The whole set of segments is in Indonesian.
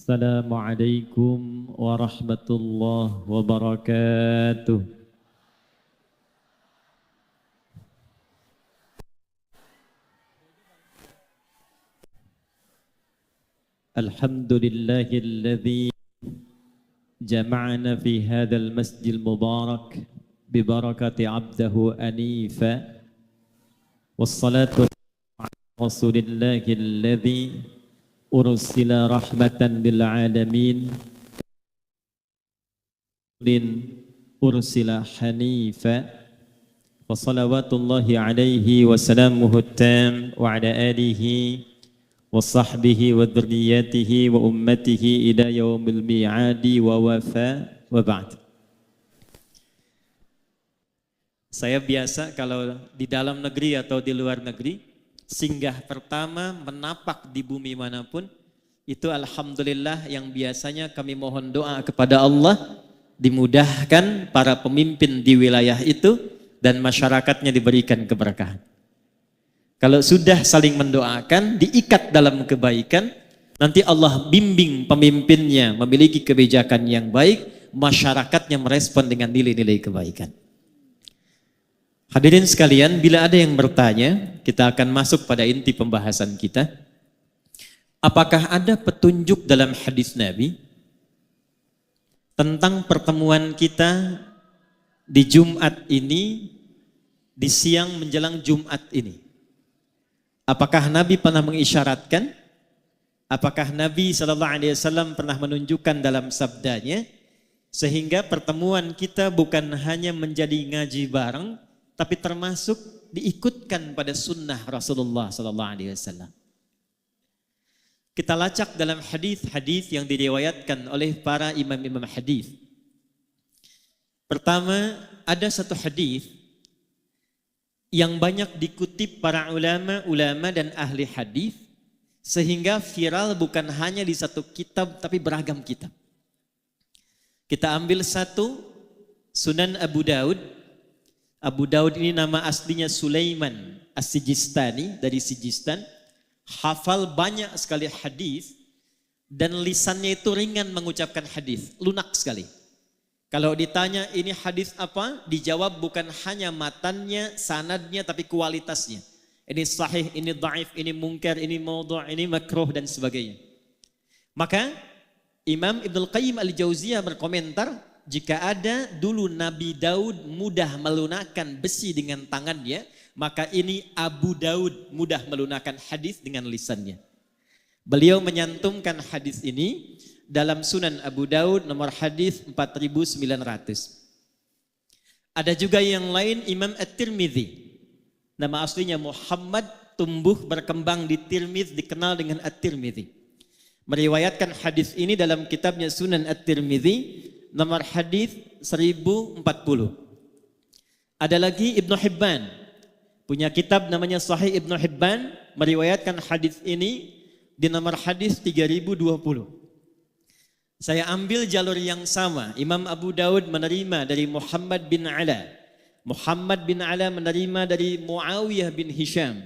Assalamualaikum warahmatullahi wabarakatuh. Alhamdulillahilladzi jama'ana fi hadzal masjidil mubarak bi barakati 'abdihi anifa wassalatu ala rasulillahilladzi ursila rahmatan lil alamin ursila hanifa wa salawatullahi alaihi wa salamuhu tam wa ala alihi wa sahbihi wa dzurriyyatihi wa ummatihi ila yaumil mi'adi wa wafa wa ba'd. Saya biasa kalau di dalam negeri atau di luar negeri singgah pertama menapak di bumi manapun itu alhamdulillah yang biasanya kami mohon doa kepada Allah dimudahkan para pemimpin di wilayah itu dan masyarakatnya diberikan keberkahan. Kalau sudah saling mendoakan diikat dalam kebaikan, nanti Allah bimbing pemimpinnya memiliki kebijakan yang baik, masyarakatnya merespon dengan nilai-nilai kebaikan. Hadirin sekalian, bila ada yang bertanya, kita akan masuk pada inti pembahasan kita. Apakah ada petunjuk dalam hadis Nabi tentang pertemuan kita di Jumat ini, di siang menjelang Jumat ini? Apakah Nabi pernah mengisyaratkan? Apakah Nabi SAW pernah menunjukkan dalam sabdanya sehingga pertemuan kita bukan hanya menjadi ngaji bareng, tapi termasuk diikutkan pada sunnah Rasulullah SAW. Kita lacak dalam hadis-hadis yang diriwayatkan oleh para imam-imam hadis. Pertama, ada satu hadis yang banyak dikutip para ulama dan ahli hadis sehingga viral bukan hanya di satu kitab tapi beragam kitab. Kita ambil satu, Sunan Abu Daud. Abu Daud ini nama aslinya Sulaiman As-Sijistani dari Sijistan. Hafal banyak sekali hadis dan lisannya itu ringan mengucapkan hadis, lunak sekali. Kalau ditanya ini hadis apa, dijawab bukan hanya matannya, sanadnya, tapi kualitasnya. Ini sahih, ini dhaif, ini munkar, ini maudhu', ini makruh dan sebagainya. Maka Imam Ibnul Qayyim Al-Jauziyah berkomentar, jika ada dulu Nabi Daud mudah melunakkan besi dengan tangannya, maka ini Abu Daud mudah melunakkan hadis dengan lisannya. Beliau menyantumkan hadis ini dalam Sunan Abu Daud nomor hadis 4900. Ada juga yang lain, Imam At-Tirmidzi. Nama aslinya Muhammad, tumbuh berkembang di Tirmidz, dikenal dengan At-Tirmidzi. Meriwayatkan hadis ini dalam kitabnya Sunan At-Tirmidzi nomor hadis 1040. Ada lagi Ibnu Hibban, punya kitab namanya Sahih Ibnu Hibban, meriwayatkan hadis ini di nomor hadis 3020. Saya ambil jalur yang sama. Imam Abu Daud menerima dari Muhammad bin Ala. Muhammad bin Ala menerima dari Muawiyah bin Hisham.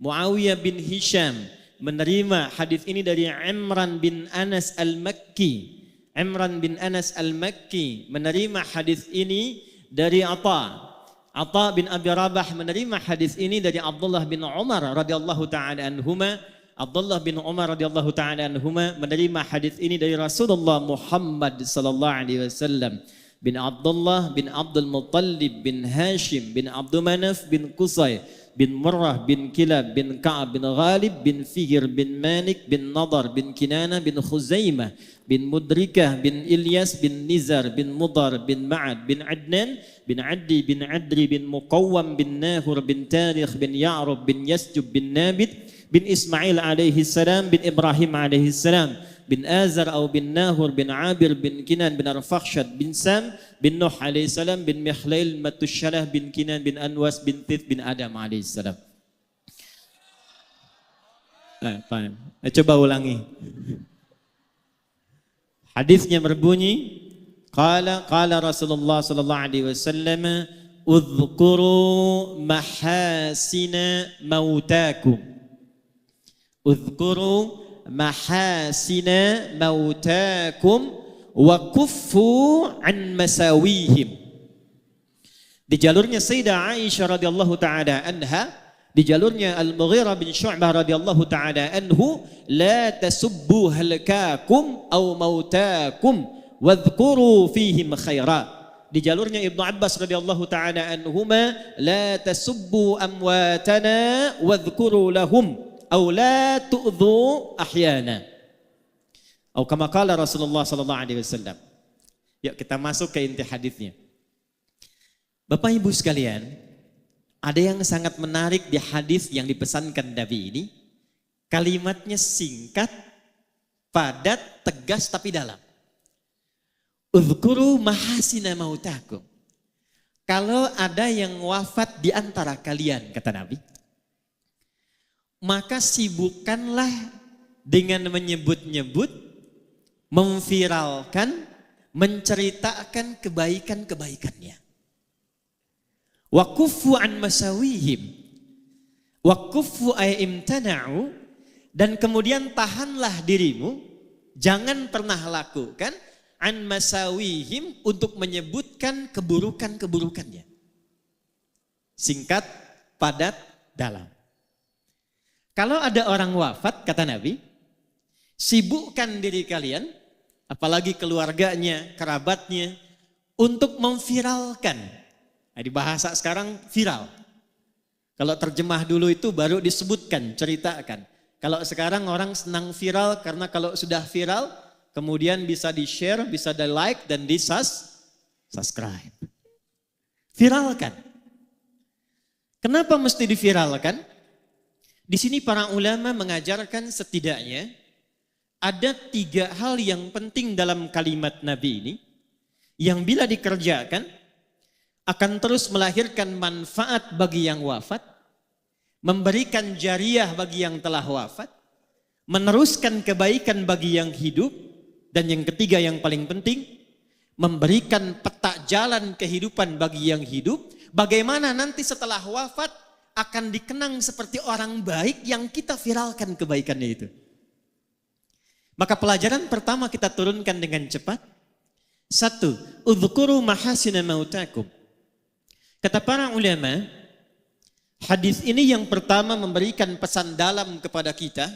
Muawiyah bin Hisham menerima hadis ini dari Imran bin Anas Al-Makki. Imran bin Anas Al-Makki menerima hadis ini dari Atha. Atha bin Abi Rabah menerima hadis ini dari Abdullah bin Umar radhiyallahu taala anhuma. Abdullah bin Umar radhiyallahu taala anhuma menerima hadis ini dari Rasulullah Muhammad sallallahu alaihi wasallam. Bin Abdullah bin Abdul Muttalib bin Hashim bin Abdul Manaf bin Qusay bin Murrah bin Kilab bin Ka'ab bin Ghalib bin Fihr bin Malik bin Nadar bin Kinana bin Khuzaimah bin Mudrikah bin Ilyas bin Nizar bin Mudar bin Ma'ad bin Adnan bin Addi bin Adri bin Muqawwam bin Nahur bin Tarikh bin Ya'rub bin Yasjub bin Nabit bin Ismail alaihi salam bin Ibrahim alaihi salam bin Azar atau bin Nahur bin Abir bin Kinan bin Arfakhshad bin Sam bin Nuh alaihi salam bin Mikhlail Matushalah bin Kinan bin Anwas bin Tith bin Adam alaihi salam. Coba ulangi. Hadisnya berbunyi, qala Rasulullah sallallahu alaihi wasallam, "Udhkuru mahasina mautakum." Udhkuru mahasina mautakum wa kuffu an masawihim. Di jalurnya Sayyidah Aisyah radhiyallahu taala anha, di jalurnya Al-Mughirah bin Syu'bah radhiyallahu taala anhu, la tasubbu halakakum aw mautakum wadhkuru fihim khaira. Di jalurnya Ibnu Abbas radhiyallahu taala anhuma, la tasubbu amwatana wadhkuru lahum aw la tu'dhu ahyana. Atau kama qala Rasulullah sallallahu alaihi wasallam. Yuk kita masuk ke inti hadisnya. Bapak Ibu sekalian, ada yang sangat menarik di hadis yang dipesankan Nabi ini. Kalimatnya singkat, padat, tegas tapi dalam. Uzkuru mahasina mautakum. Kalau ada yang wafat di antara kalian, kata Nabi, maka sibukkanlah dengan menyebut-nyebut, memviralkan, menceritakan kebaikan-kebaikannya. Wa kuffu an masawihim. Wa kuffu ay imtana'u, dan kemudian tahanlah dirimu, jangan pernah lakukan an masawihim, untuk menyebutkan keburukan-keburukannya. Singkat, padat, dalam. Kalau ada orang wafat, kata Nabi, sibukkan diri kalian, apalagi keluarganya, kerabatnya, untuk memviralkan. Nah, di bahasa sekarang viral. Kalau terjemah dulu itu baru disebutkan, ceritakan. Kalau sekarang orang senang viral karena kalau sudah viral, kemudian bisa di-share, bisa di-like, dan di-subscribe. Viralkan. Kenapa mesti diviralkan? Di sini para ulama mengajarkan setidaknya ada 3 hal yang penting dalam kalimat Nabi ini, yang bila dikerjakan akan terus melahirkan manfaat bagi yang wafat, memberikan jariah bagi yang telah wafat, meneruskan kebaikan bagi yang hidup, dan yang ketiga yang paling penting, memberikan peta jalan kehidupan bagi yang hidup, bagaimana nanti setelah wafat akan dikenang seperti orang baik yang kita viralkan kebaikannya itu. Maka pelajaran pertama kita turunkan dengan cepat. 1, udhkuru mahasina mautakum. Kata para ulama, hadis ini yang pertama memberikan pesan dalam kepada kita,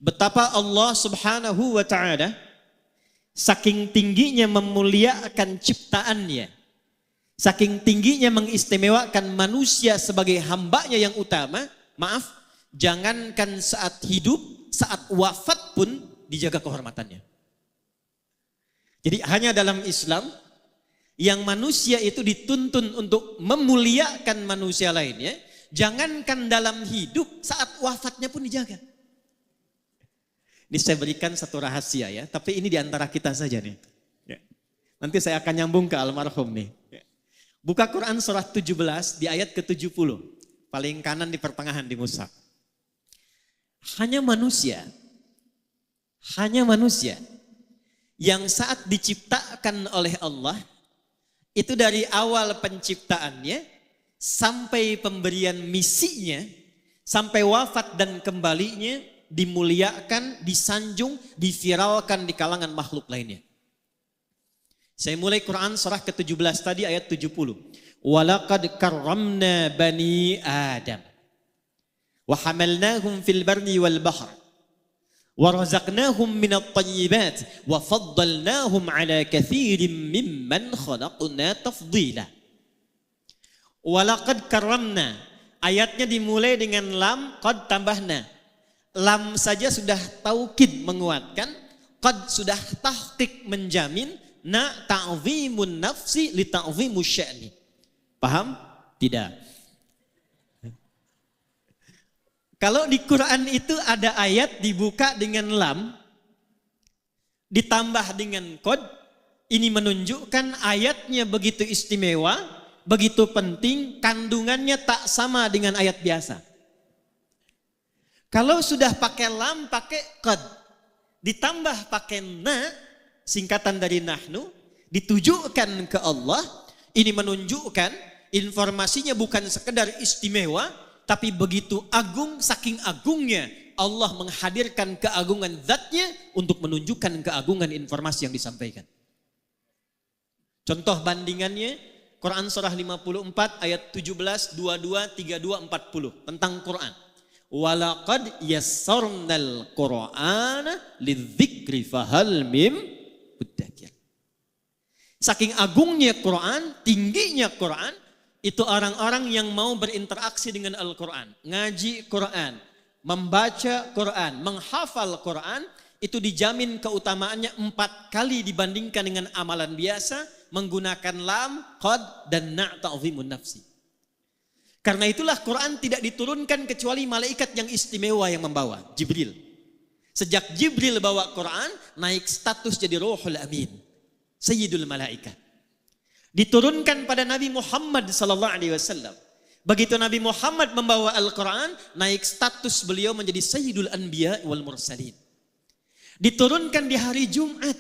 betapa Allah Subhanahu wa taala saking tingginya memuliakan ciptaannya, saking tingginya mengistimewakan manusia sebagai hambanya yang utama. Maaf, jangankan saat hidup, saat wafat pun dijaga kehormatannya. Jadi hanya dalam Islam yang manusia itu dituntun untuk memuliakan manusia lainnya, jangankan dalam hidup, saat wafatnya pun dijaga. Ini saya berikan satu rahasia ya, tapi ini diantara kita saja nih. Ya. Nanti saya akan nyambung ke almarhum nih. Ya. Buka Quran surah 17 di ayat ke-70, paling kanan di pertengahan di mushaf. Hanya manusia yang saat diciptakan oleh Allah, itu dari awal penciptaannya sampai pemberian misinya, sampai wafat dan kembalinya, dimuliakan, disanjung, diviralkan di kalangan makhluk lainnya. Saya mulai Quran surah ke-17 tadi ayat 70. Walaqad karramna bani Adam wa hamalnahum fil barri wal bahr وَرَزَقْنَاهُمْ مِنَ الطَّيِّبَاتِ وَفَضَّلْنَاهُمْ عَلَى كَثِيرٍ مِّمَّنْ خَلَقْنَا تَفْضِيلًا. وَلَقَدْ كَرَّمْنَا, ayatnya dimulai dengan lam, qad tambahna. Lam saja sudah taukid menguatkan, qad sudah tahqiq menjamin, na ta'zimun nafsi li ta'zimus sya'ni. Paham? Tidak. Kalau di Quran itu ada ayat dibuka dengan lam, ditambah dengan qad, ini menunjukkan ayatnya begitu istimewa, begitu penting, kandungannya tak sama dengan ayat biasa. Kalau sudah pakai lam, pakai qad, ditambah pakai na, singkatan dari nahnu, ditujukan ke Allah, ini menunjukkan informasinya bukan sekedar istimewa, tapi begitu agung, saking agungnya Allah menghadirkan keagungan zatnya untuk menunjukkan keagungan informasi yang disampaikan. Contoh bandingannya, Quran surah 54 ayat 17, 22, 32, 40 tentang Quran. Walaqad yassarnal Qur'ana lidzikri fahal mim muddakir. Saking agungnya Quran, tingginya Quran, itu orang-orang yang mau berinteraksi dengan Al-Quran, ngaji Quran, membaca Quran, menghafal Quran, itu dijamin keutamaannya 4 kali dibandingkan dengan amalan biasa, menggunakan lam, qad, dan na' ta'zimun nafsi. Karena itulah Quran tidak diturunkan kecuali malaikat yang istimewa yang membawa, Jibril. Sejak Jibril bawa Quran, naik status jadi Ruhul Amin, Sayyidul Malaikat. Diturunkan pada Nabi Muhammad SAW. Begitu Nabi Muhammad membawa Al-Quran, naik status beliau menjadi Sayyidul Anbiya wal Mursalin. Diturunkan di hari Jumat.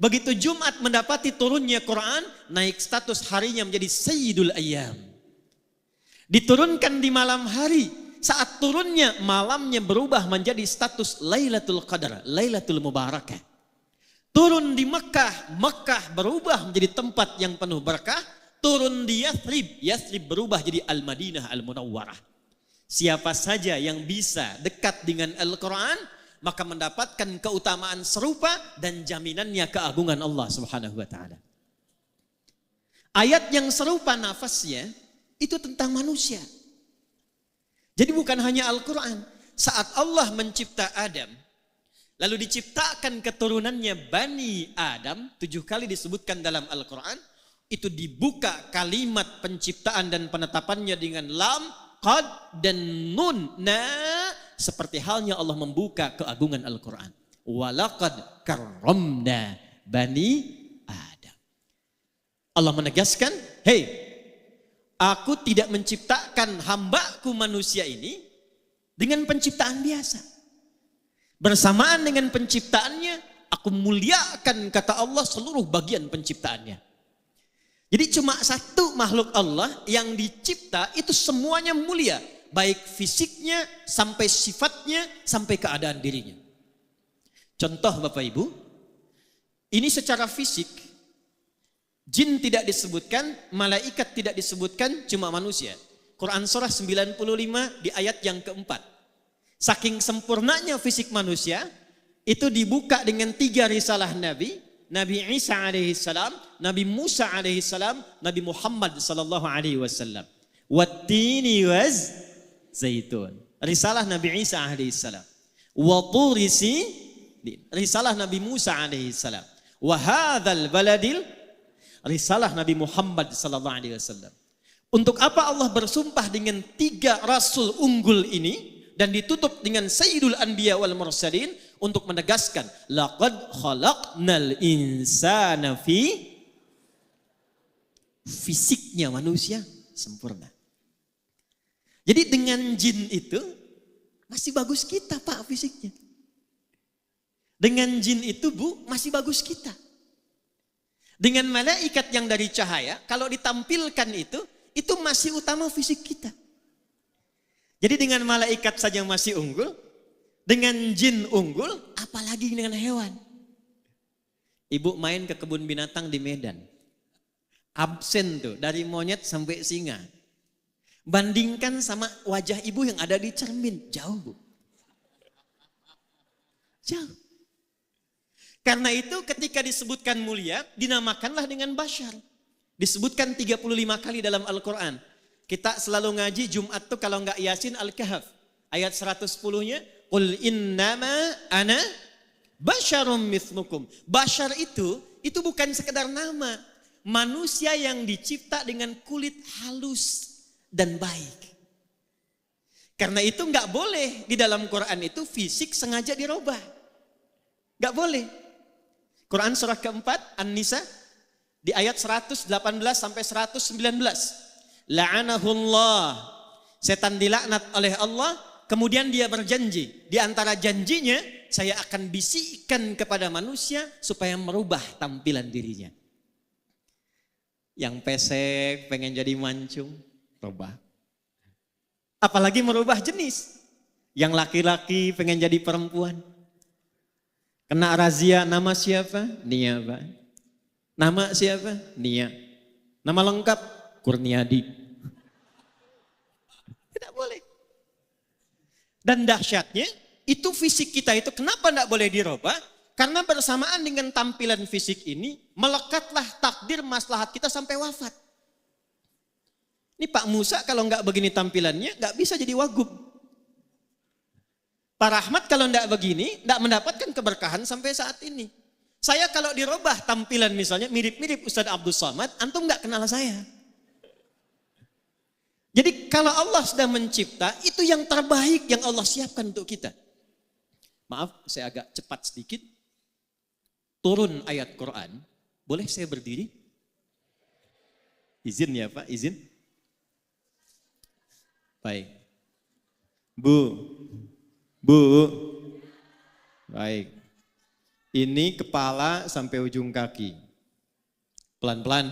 Begitu Jumat mendapati turunnya Quran, naik status harinya menjadi Sayyidul Ayyam. Diturunkan di malam hari, saat turunnya malamnya berubah menjadi status Lailatul Qadar, Lailatul Mubarakah. Turun di Mekah, Mekah berubah menjadi tempat yang penuh berkah. Turun di Yathrib, Yathrib berubah jadi Al-Madinah Al-Munawwarah. Siapa saja yang bisa dekat dengan Al-Quran, maka mendapatkan keutamaan serupa dan jaminannya keagungan Allah Subhanahu wa taala. Ayat yang serupa nafasnya itu tentang manusia. Jadi bukan hanya Al-Quran. Saat Allah mencipta Adam, lalu diciptakan keturunannya Bani Adam, 7 kali disebutkan dalam Al-Quran, itu dibuka kalimat penciptaan dan penetapannya dengan lam, qad, dan nun. Seperti halnya Allah membuka keagungan Al-Quran. Walaqad karramna Bani Adam. Allah menegaskan, hei, aku tidak menciptakan hambaku manusia ini dengan penciptaan biasa. Bersamaan dengan penciptaannya, aku muliakan, kata Allah, seluruh bagian penciptaannya. Jadi cuma satu makhluk Allah yang dicipta itu semuanya mulia. Baik fisiknya, sampai sifatnya, sampai keadaan dirinya. Contoh Bapak Ibu, ini secara fisik, jin tidak disebutkan, malaikat tidak disebutkan, cuma manusia. Quran surah 95 di ayat yang keempat. Saking sempurnanya fisik manusia, itu dibuka dengan 3 risalah Nabi. Nabi Isa alaihissalam, Nabi Musa alaihissalam, Nabi Muhammad sallallahu alaihi wasallam. Wattini waz zaitun. Risalah Nabi Isa alaihissalam. Wa turi sinin. Risalah Nabi Musa alaihissalam. Wa hadzal baladil. Risalah Nabi Muhammad sallallahu alaihi wasallam. Untuk apa Allah bersumpah dengan 3 rasul unggul ini dan ditutup dengan Sayyidul Anbiya wal Mursalin untuk menegaskan laqad khalaqnal insana fi, fisiknya manusia sempurna. Jadi dengan jin itu masih bagus kita Pak fisiknya. Dengan jin itu Bu masih bagus kita. Dengan malaikat yang dari cahaya kalau ditampilkan itu masih utama fisik kita. Jadi dengan malaikat saja masih unggul, dengan jin unggul, apalagi dengan hewan. Ibu main ke kebun binatang di Medan. Absen tuh dari monyet sampai singa. Bandingkan sama wajah ibu yang ada di cermin. Jauh Bu. Jauh. Karena itu ketika disebutkan mulia, dinamakanlah dengan bashar. Disebutkan 35 kali dalam Al-Quran. Kita selalu ngaji Jumat tuh kalau enggak Yasin Al-Kahf. Ayat 110-nya. Qul innama ana basyarum mithlukum. Bashar itu bukan sekedar nama. Manusia yang dicipta dengan kulit halus dan baik. Karena itu enggak boleh di dalam Quran itu fisik sengaja dirubah. Enggak boleh. Quran surah keempat An-Nisa di ayat 118 sampai 119. La'anahullah. Setan dilaknat oleh Allah, kemudian dia berjanji. Di antara janjinya, saya akan bisikkan kepada manusia supaya merubah tampilan dirinya. Yang pesek pengen jadi mancung, rubah. Apalagi merubah jenis. Yang laki-laki pengen jadi perempuan. Kena razia, nama siapa? Nia, Pak. Nama siapa? Nia. Nama lengkap? Kurniadi. Tidak boleh. Dan dahsyatnya, itu fisik kita itu kenapa tidak boleh dirubah? Karena bersamaan dengan tampilan fisik ini, melekatlah takdir maslahat kita sampai wafat. Ini Pak Musa kalau nggak begini tampilannya, nggak bisa jadi wagub. Pak Rahmat kalau tidak begini, tidak mendapatkan keberkahan sampai saat ini. Saya kalau dirubah tampilan misalnya mirip-mirip Ustadz Abdul Somad, antum nggak kenal saya. Jadi kalau Allah sudah mencipta, itu yang terbaik yang Allah siapkan untuk kita. Maaf, saya agak cepat sedikit. Turun ayat Quran, boleh saya berdiri? Izin ya Pak, izin. Baik. Bu, baik. Ini kepala sampai ujung kaki. Pelan-pelan.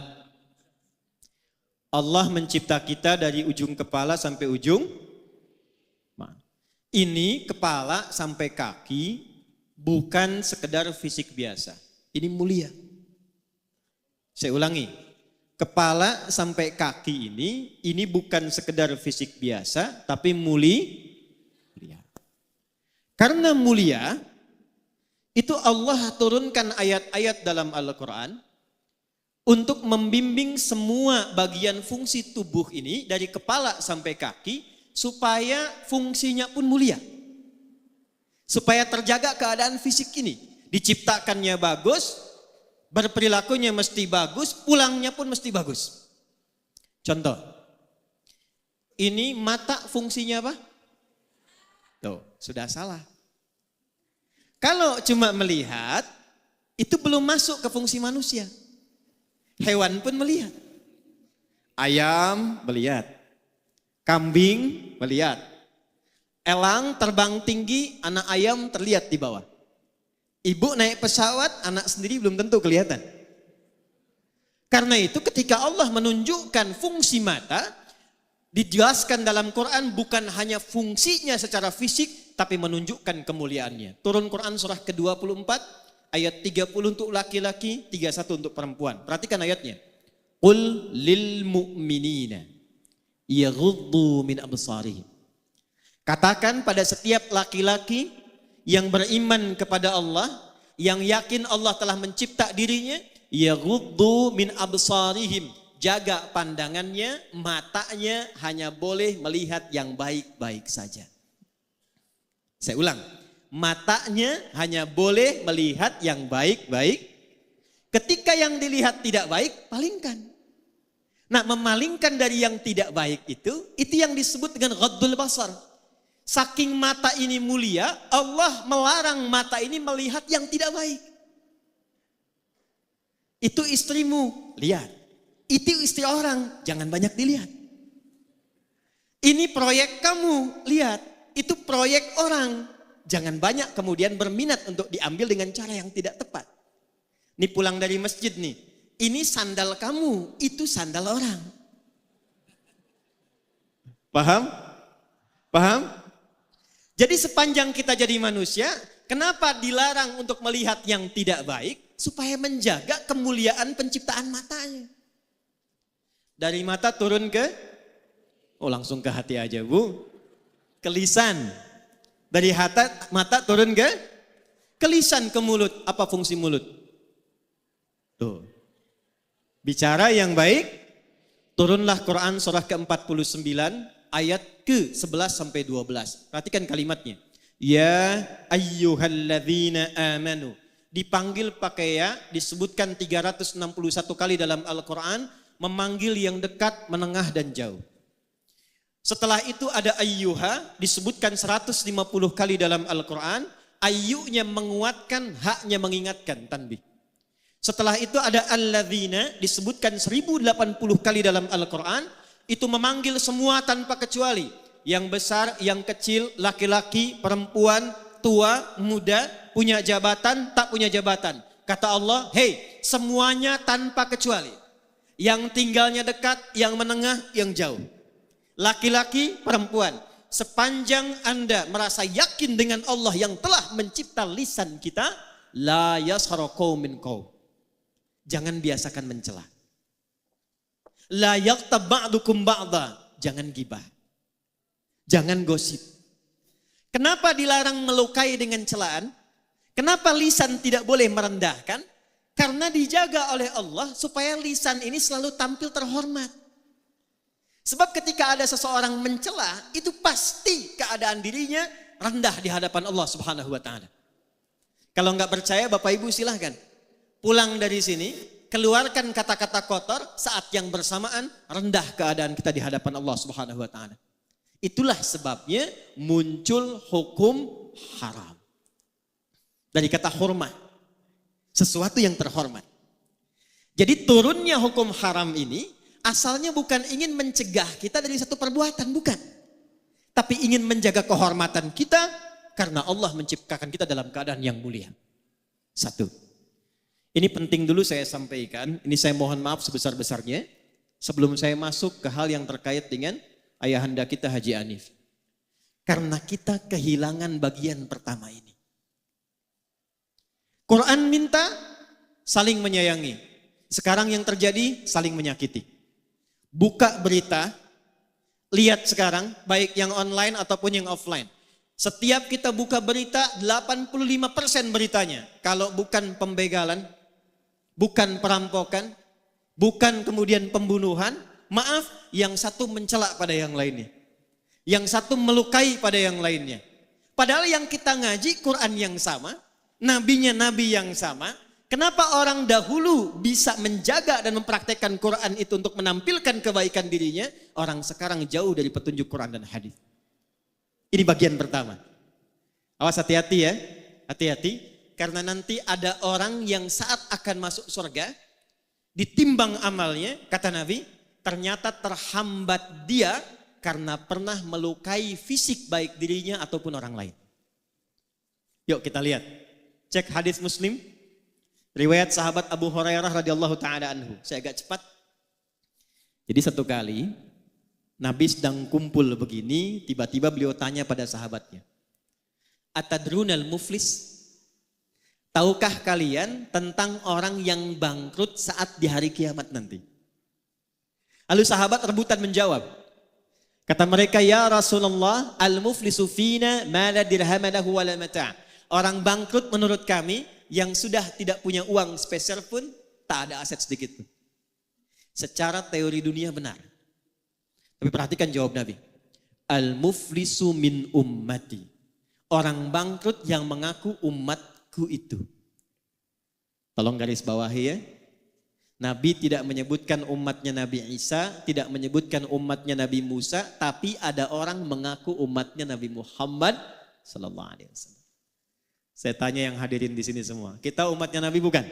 Allah mencipta kita dari ujung kepala sampai ujung. Ini kepala sampai kaki bukan sekedar fisik biasa. Ini mulia. Saya ulangi. Kepala sampai kaki ini bukan sekedar fisik biasa, tapi mulia. Karena mulia, itu Allah turunkan ayat-ayat dalam Al-Quran untuk membimbing semua bagian fungsi tubuh ini dari kepala sampai kaki supaya fungsinya pun mulia. Supaya terjaga keadaan fisik ini. Diciptakannya bagus, berperilakunya mesti bagus, pulangnya pun mesti bagus. Contoh, ini mata fungsinya apa? Tuh, sudah salah. Kalau cuma melihat, itu belum masuk ke fungsi manusia. Hewan pun melihat. Ayam melihat. Kambing melihat. Elang terbang tinggi, anak ayam terlihat di bawah. Ibu naik pesawat, anak sendiri belum tentu kelihatan. Karena itu ketika Allah menunjukkan fungsi mata, dijelaskan dalam Quran bukan hanya fungsinya secara fisik, tapi menunjukkan kemuliaannya. Turun Quran surah ke-24, ayat 30 untuk laki-laki, 31 untuk perempuan. Perhatikan ayatnya. Qul lil mu'minina yaghuddu min absarihim. Katakan pada setiap laki-laki yang beriman kepada Allah, yang yakin Allah telah mencipta dirinya, yaghuddu min absarihim. Jaga pandangannya, matanya hanya boleh melihat yang baik-baik saja. Saya ulang, matanya hanya boleh melihat yang baik-baik. Ketika yang dilihat tidak baik, palingkan. Nah, memalingkan dari yang tidak baik itu yang disebut dengan ghaddul basar. Saking mata ini mulia, Allah melarang mata ini melihat yang tidak baik. Itu istrimu, lihat. Itu istri orang, jangan banyak dilihat. Ini proyek kamu, lihat. Itu proyek orang. Jangan banyak kemudian berminat untuk diambil dengan cara yang tidak tepat. Ini pulang dari masjid nih. Ini sandal kamu, itu sandal orang. Paham? Paham? Jadi sepanjang kita jadi manusia, kenapa dilarang untuk melihat yang tidak baik? Supaya menjaga kemuliaan penciptaan matanya. Dari mata turun ke, langsung ke hati aja Bu. Ke lisan. Dari mata turun ke lisan, ke mulut. Apa fungsi mulut? Tuh. Bicara yang baik, turunlah Quran surah ke-49 ayat ke-11 sampai 12. Perhatikan kalimatnya. Ya ayyuhalladzina amanu. Dipanggil pakai ya, disebutkan 361 kali dalam Al-Quran, memanggil yang dekat, menengah dan jauh. Setelah itu ada ayyuha, disebutkan 150 kali dalam Al-Quran. Ayyunya menguatkan, haknya mengingatkan, tanbih. Setelah itu ada alladzina, disebutkan 1080 kali dalam Al-Quran. Itu memanggil semua tanpa kecuali. Yang besar, yang kecil, laki-laki, perempuan, tua, muda, punya jabatan, tak punya jabatan. Kata Allah, hei, semuanya tanpa kecuali. Yang tinggalnya dekat, yang menengah, yang jauh. Laki-laki, perempuan. sepanjang Anda merasa yakin dengan Allah yang telah mencipta lisan kita, la yaskhara qaumin qaum. Jangan biasakan mencela. La yaghtab ba'dukum ba'dha. Jangan gibah. Jangan gosip. Kenapa dilarang melukai dengan celaan? Kenapa lisan tidak boleh merendahkan? Karena dijaga oleh Allah supaya lisan ini selalu tampil terhormat. Sebab ketika ada seseorang mencela, itu pasti keadaan dirinya rendah di hadapan Allah Subhanahu wa taala. Kalau enggak percaya, Bapak Ibu silahkan pulang dari sini, keluarkan kata-kata kotor, saat yang bersamaan rendah keadaan kita di hadapan Allah Subhanahu wa taala. Itulah sebabnya muncul hukum haram. Dari kata hormat, sesuatu yang terhormat. Jadi turunnya hukum haram ini asalnya bukan ingin mencegah kita dari satu perbuatan, bukan. Tapi ingin menjaga kehormatan kita karena Allah menciptakan kita dalam keadaan yang mulia. Satu. Ini penting dulu saya sampaikan, ini saya mohon maaf sebesar-besarnya sebelum saya masuk ke hal yang terkait dengan ayahanda kita Haji Hanif. Karena kita kehilangan bagian pertama ini. Quran minta saling menyayangi. Sekarang yang terjadi saling menyakiti. Buka berita, lihat sekarang baik yang online ataupun yang offline. Setiap kita buka berita 85% beritanya. Kalau bukan pembegalan, bukan perampokan, bukan kemudian pembunuhan, maaf, yang satu mencela pada yang lainnya. Yang satu melukai pada yang lainnya. Padahal yang kita ngaji Quran yang sama, nabinya nabi yang sama. Kenapa orang dahulu bisa menjaga dan mempraktekkan Quran itu untuk menampilkan kebaikan dirinya, orang sekarang jauh dari petunjuk Quran dan hadis. Ini bagian pertama. Awas hati-hati ya, hati-hati. Karena nanti ada orang yang saat akan masuk surga, ditimbang amalnya, kata Nabi, ternyata terhambat dia karena pernah melukai fisik baik dirinya ataupun orang lain. Yuk kita lihat. Cek hadis Muslim, riwayat sahabat Abu Hurairah radhiyallahu taala anhu. Saya agak cepat. Jadi satu kali Nabi sedang kumpul begini, tiba-tiba beliau tanya pada sahabatnya, Atadrunal muflis? Tahukah kalian tentang orang yang bangkrut saat di hari kiamat nanti? Lalu sahabat rebutan menjawab. Kata mereka, ya Rasulullah, al-muflisu fina ma la dirham lahu wa la mata'. Orang bangkrut menurut kami yang sudah tidak punya uang sepeser pun, tak ada aset sedikit pun. Secara teori dunia benar. Tapi perhatikan jawab Nabi. Al-muflisu min ummati. Orang bangkrut yang mengaku umatku itu. Tolong garis bawahi ya. Nabi tidak menyebutkan umatnya Nabi Isa, tidak menyebutkan umatnya Nabi Musa, tapi ada orang mengaku umatnya Nabi Muhammad sallallahu alaihi wasallam. Saya tanya yang hadirin di sini semua, kita umatnya Nabi bukan?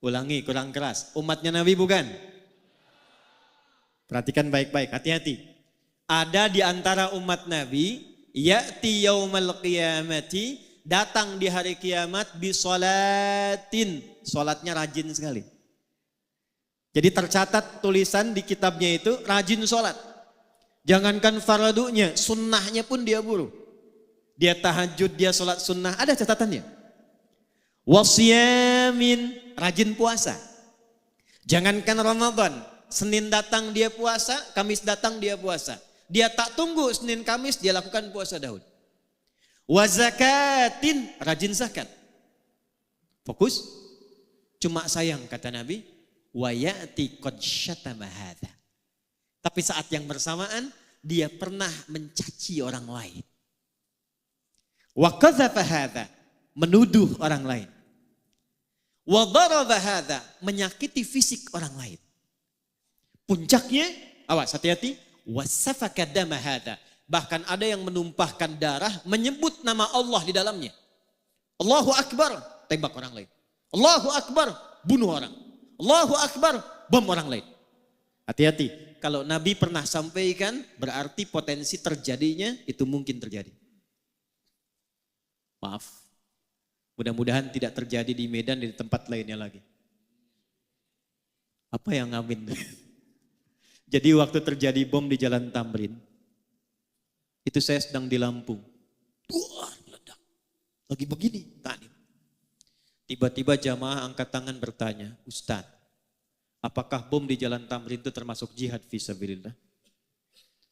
Ulangi, kurang keras. Umatnya Nabi bukan? Perhatikan baik-baik, hati-hati. Ada di antara umat Nabi, ya'ti yaumal qiyamati, datang di hari kiamat bisolatin. Solatnya rajin sekali. Jadi tercatat tulisan di kitabnya itu rajin solat. Jangankan fardunya, sunnahnya pun dia buru. Dia tahajud, dia solat sunnah, ada catatannya. Wasyamin, rajin puasa. Jangankan Ramadan, Senin datang dia puasa, Kamis datang dia puasa. Dia tak tunggu Senin Kamis, dia lakukan puasa dahulu. Wazakatin, rajin zakat. Fokus. Cuma sayang kata Nabi, wa ya'ti qad syatama hadza. Tapi saat yang bersamaan dia pernah mencaci orang lain. Wa qadzafa hadza, menuduh orang lain. Wa daraba hadza, menyakiti fisik orang lain. Puncaknya, awas hati-hati, wa safaka dama hadza. Bahkan ada yang menumpahkan darah, menyebut nama Allah di dalamnya. Allahu Akbar, tembak orang lain. Allahu Akbar, bunuh orang. Allahu Akbar, bom orang lain. Hati-hati, kalau Nabi pernah sampaikan, berarti potensi terjadinya itu mungkin terjadi. Maaf, mudah-mudahan tidak terjadi di Medan dan di tempat lainnya lagi. Apa yang ngamin? Jadi waktu terjadi bom di Jalan Tamrin, Itu saya sedang di Lampung. Wah, meledak. Lagi begini, tadi. Tiba-tiba jamaah angkat tangan bertanya, Ustaz, apakah bom di Jalan Tamrin itu termasuk jihad fisabilillah?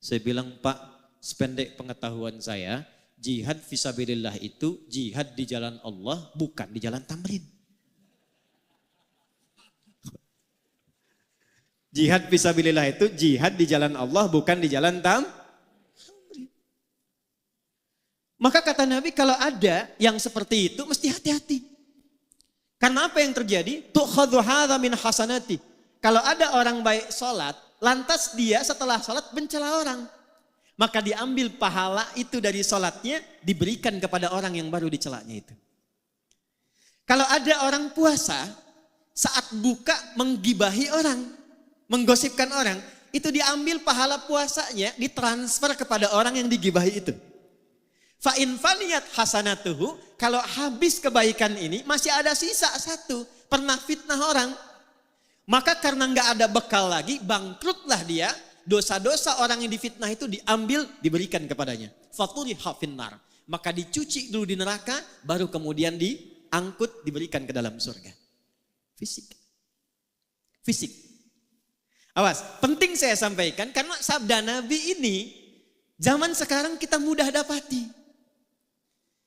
Saya bilang, Pak, sependek pengetahuan saya, jihad fisabilillah itu jihad di jalan Allah, bukan di Jalan Tamrin. Jihad fisabilillah itu jihad di jalan Allah, bukan di Jalan Tamrin. Maka kata Nabi, kalau ada yang seperti itu, mesti hati-hati. Karena apa yang terjadi? Tu'khadhu hadza min hasanati. Kalau ada orang baik sholat, lantas dia setelah sholat mencela orang. Maka diambil pahala itu dari sholatnya, diberikan kepada orang yang baru dicelanya itu. Kalau ada orang puasa, saat buka menggibahi orang, menggosipkan orang, itu diambil pahala puasanya, ditransfer kepada orang yang digibahi itu. Fa'in faliyat hasanatuhu, kalau habis kebaikan ini masih ada sisa satu, pernah fitnah orang. Maka karena nggak ada bekal lagi, bangkrutlah dia, dosa-dosa orang yang difitnah itu diambil, diberikan kepadanya. Faturiha finnar, maka dicuci dulu di neraka, baru kemudian diangkut, diberikan ke dalam surga. Fisik. Awas, penting saya sampaikan karena sabda Nabi ini zaman sekarang kita mudah dapati.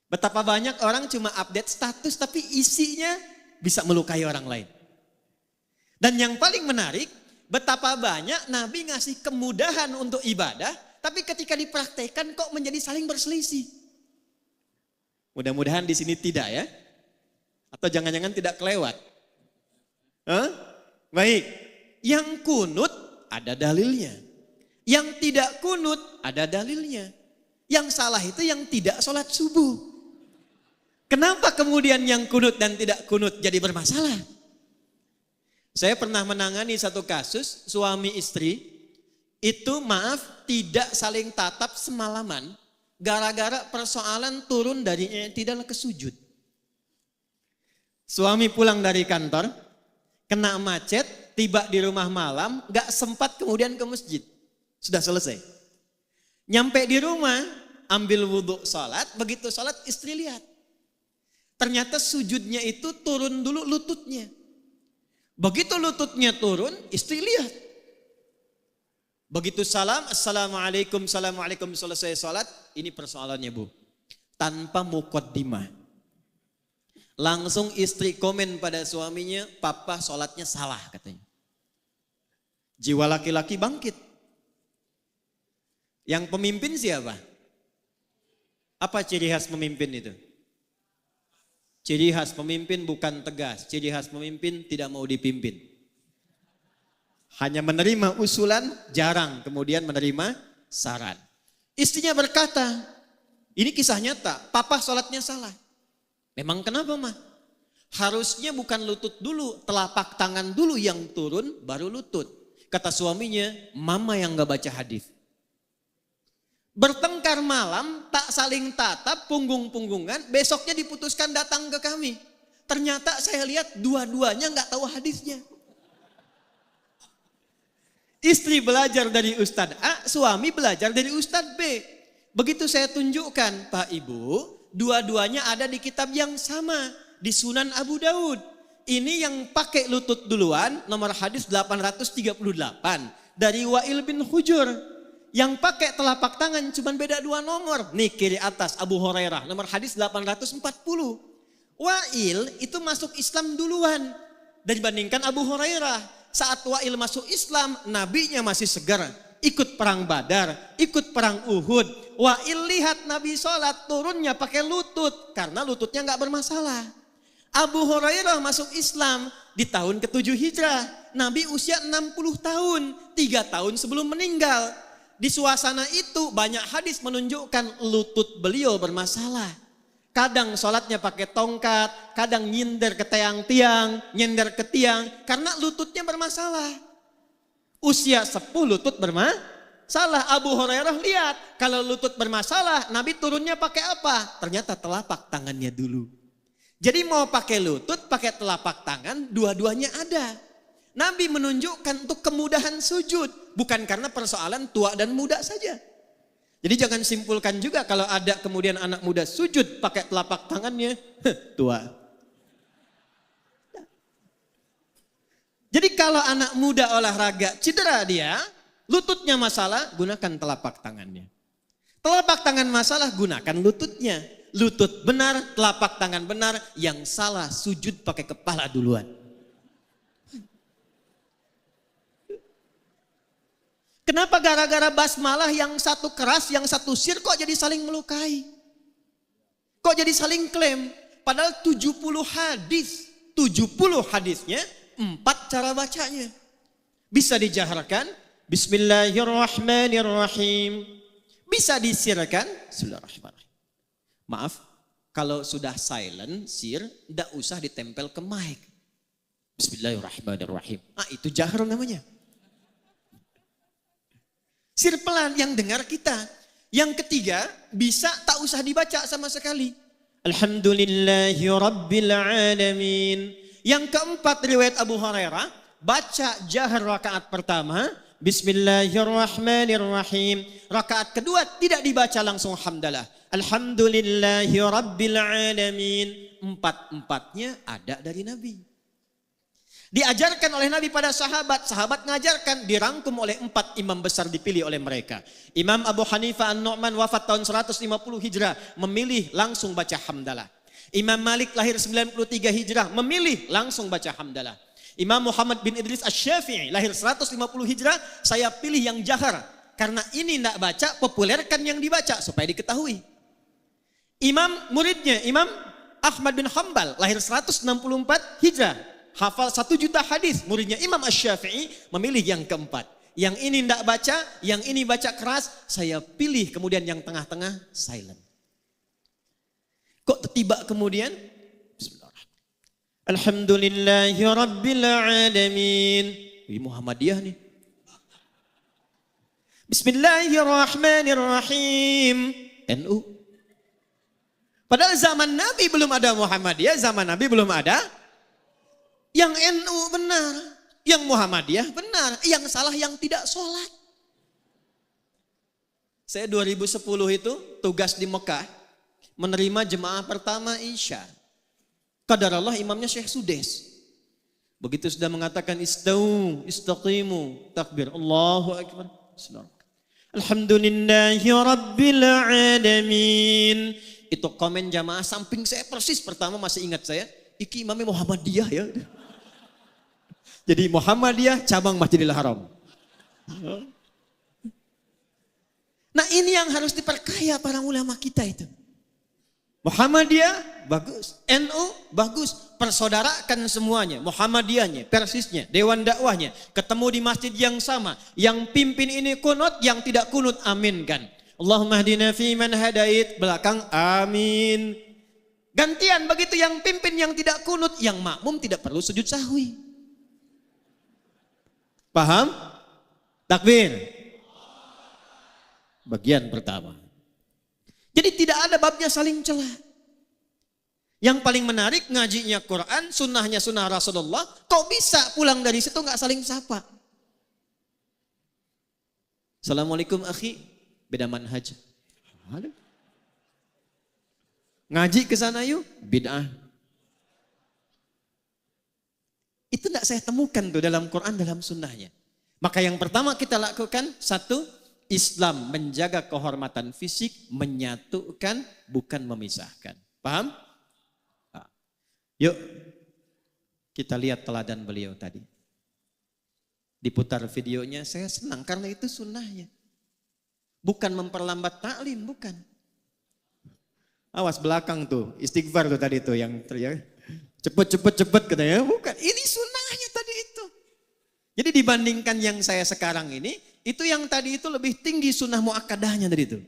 Betapa banyak orang cuma update status tapi isinya bisa melukai orang lain. Dan yang paling menarik, betapa banyak Nabi ngasih kemudahan untuk ibadah, tapi ketika dipraktekkan kok menjadi saling berselisih. Mudah-mudahan di sini tidak ya. Atau jangan-jangan tidak kelewat. Baik, yang kunut ada dalilnya. Yang tidak kunut ada dalilnya. Yang salah itu yang tidak sholat subuh. Kenapa kemudian yang kunut dan tidak kunut jadi bermasalah? Saya pernah menangani satu kasus suami istri itu tidak saling tatap semalaman gara-gara persoalan turun dari i'tidal ke sujud. Suami pulang dari kantor, kena macet, tiba di rumah malam, gak sempat kemudian ke masjid. Sudah selesai. Nyampe di rumah, ambil wudhu sholat, begitu sholat istri lihat. Ternyata sujudnya itu turun dulu lututnya. Begitu lututnya turun, istri lihat. Begitu salam, assalamualaikum, assalamualaikum, selesai sholat. Ini persoalannya Bu. Tanpa muqaddimah. Langsung istri komen pada suaminya, papa sholatnya salah katanya. Jiwa laki-laki bangkit. Yang pemimpin siapa? Apa ciri khas pemimpin itu? Ciri khas pemimpin bukan tegas, ciri khas pemimpin tidak mau dipimpin. Hanya menerima usulan, jarang kemudian menerima saran. Istrinya berkata, ini kisah nyata, papa sholatnya salah. Memang kenapa mah? Harusnya bukan lutut dulu, telapak tangan dulu yang turun, baru lutut. Kata suaminya, mama yang gak baca hadis. Bertengkar malam, tak saling tatap, punggung-punggungan, besoknya diputuskan datang ke kami. Ternyata saya lihat dua-duanya gak tahu hadisnya. Istri belajar dari Ustadz A, suami belajar dari Ustadz B. Begitu saya tunjukkan, Pak Ibu, dua-duanya ada di kitab yang sama, di Sunan Abu Daud. Ini yang pakai lutut duluan, nomor hadis 838, dari Wa'il bin Hujur. Yang pakai telapak tangan cuma beda 2 nomor. Nih kiri atas Abu Hurairah nomor hadis 840. Wa'il itu masuk Islam duluan dibandingkan Abu Hurairah. Saat Wa'il masuk Islam, nabinya masih segar. Ikut perang Badar, ikut perang Uhud. Wa'il lihat Nabi sholat turunnya pakai lutut karena lututnya nggak bermasalah. Abu Hurairah masuk Islam di tahun ke-7 Hijrah. Nabi usia 60 tahun, 3 tahun sebelum meninggal. Di suasana itu banyak hadis menunjukkan lutut beliau bermasalah. Kadang sholatnya pakai tongkat, kadang nyindir ke tiang-tiang, nyindir ke tiang karena lututnya bermasalah. Usia 10 lutut bermasalah. Abu Hurairah lihat kalau lutut bermasalah, Nabi turunnya pakai apa? Ternyata telapak tangannya dulu. Jadi mau pakai lutut, pakai telapak tangan, dua-duanya ada. Nabi menunjukkan untuk kemudahan sujud. Bukan karena persoalan tua dan muda saja. Jadi jangan simpulkan juga kalau ada kemudian anak muda sujud pakai telapak tangannya, tua. Jadi kalau anak muda olahraga cedera dia, lututnya masalah, gunakan telapak tangannya. Telapak tangan masalah, gunakan lututnya. Lutut benar, telapak tangan benar, yang salah sujud pakai kepala duluan. Kenapa gara-gara basmalah yang satu keras, yang satu sir kok jadi saling melukai? Kok jadi saling klaim? Padahal 70 hadis. 70 hadisnya, 4 cara bacanya. Bisa dijaharkan, Bismillahirrahmanirrahim. Bisa disirkan, Bismillahirrahmanirrahim. Maaf, kalau sudah silent, sir, tidak usah ditempel ke mic. Bismillahirrahmanirrahim. Itu jahar namanya. Sir pelan yang dengar kita. Yang ketiga, bisa tak usah dibaca sama sekali. Alhamdulillahi Rabbil Alamin. Yang keempat, riwayat Abu Hurairah, baca jahar rakaat pertama, Bismillahirrahmanirrahim. Rakaat kedua tidak dibaca langsung hamdalah. Alhamdulillahi Rabbil Alamin. 4-4-nya ada dari Nabi. Diajarkan oleh Nabi pada sahabat. Sahabat mengajarkan, dirangkum oleh 4 imam besar dipilih oleh mereka. Imam Abu Hanifah An-Nu'man wafat tahun 150 Hijrah. Memilih langsung baca hamdalah. Imam Malik lahir 93 Hijrah. Memilih langsung baca hamdalah. Imam Muhammad bin Idris Asy-Syafi'i lahir 150 Hijrah. Saya pilih yang jahar. Karena ini tidak baca, populerkan yang dibaca supaya diketahui. Muridnya Imam Ahmad bin Hanbal lahir 164 Hijrah, hafal 1 juta hadis. Muridnya Imam Asy-Syafi'i memilih yang keempat. Yang ini tidak baca, yang ini baca keras, saya pilih kemudian yang tengah-tengah silent. Kok tiba kemudian? Bismillahirrahmanirrahim. Alhamdulillahi Rabbil Alamin. Ini Muhammadiyah nih. Bismillahirrahmanirrahim. NU. Padahal zaman Nabi belum ada Muhammadiyah, zaman Nabi belum ada. Yang NU benar, yang Muhammadiyah benar, yang salah yang tidak sholat. Saya 2010 itu tugas di Mekah, menerima jemaah pertama Isya. Qadarullah imamnya Syekh Sudes. Begitu sudah mengatakan istau, istaqimu, takbir, Allahu Akbar. Alhamdulillahi Rabbil Alamin. Itu komen jamaah samping saya persis, pertama masih ingat saya, iki imamnya Muhammadiyah ya. Jadi Muhammadiyah cabang Masjidil Haram. Nah ini yang harus diperkaya para ulama kita itu. Muhammadiyah bagus, NU bagus, persaudarakan semuanya, Muhammadiyahnya, persisnya, dewan dakwahnya, ketemu di masjid yang sama, yang pimpin ini kunut, yang tidak kunut aminkan. Allahumma hdina fi man hadait, belakang amin. Gantian begitu yang pimpin yang tidak kunut, yang makmum tidak perlu sujud sahwi. Paham? Takbir. Bagian pertama. Jadi tidak ada babnya saling celah. Yang paling menarik ngajinya Quran, sunnahnya sunnah Rasulullah. Kok bisa pulang dari situ nggak saling sapa? Assalamualaikum akhi. Beda manhaj. Ngaji ke sana yuk, bid'ah. Itu tidak saya temukan tuh dalam Quran, dalam sunnahnya. Maka yang pertama kita lakukan, satu, Islam menjaga kehormatan fisik, menyatukan, bukan memisahkan. Paham? Yuk, kita lihat teladan beliau tadi. Diputar videonya, saya senang karena itu sunnahnya. Bukan memperlambat taklim, bukan. Awas belakang tuh, istighfar tuh tadi tuh yang teriak. Cepet katanya, bukan. Ini sunnahnya tadi itu. Jadi dibandingkan yang saya sekarang ini, itu yang tadi itu lebih tinggi sunnah muakkadahnya tadi itu.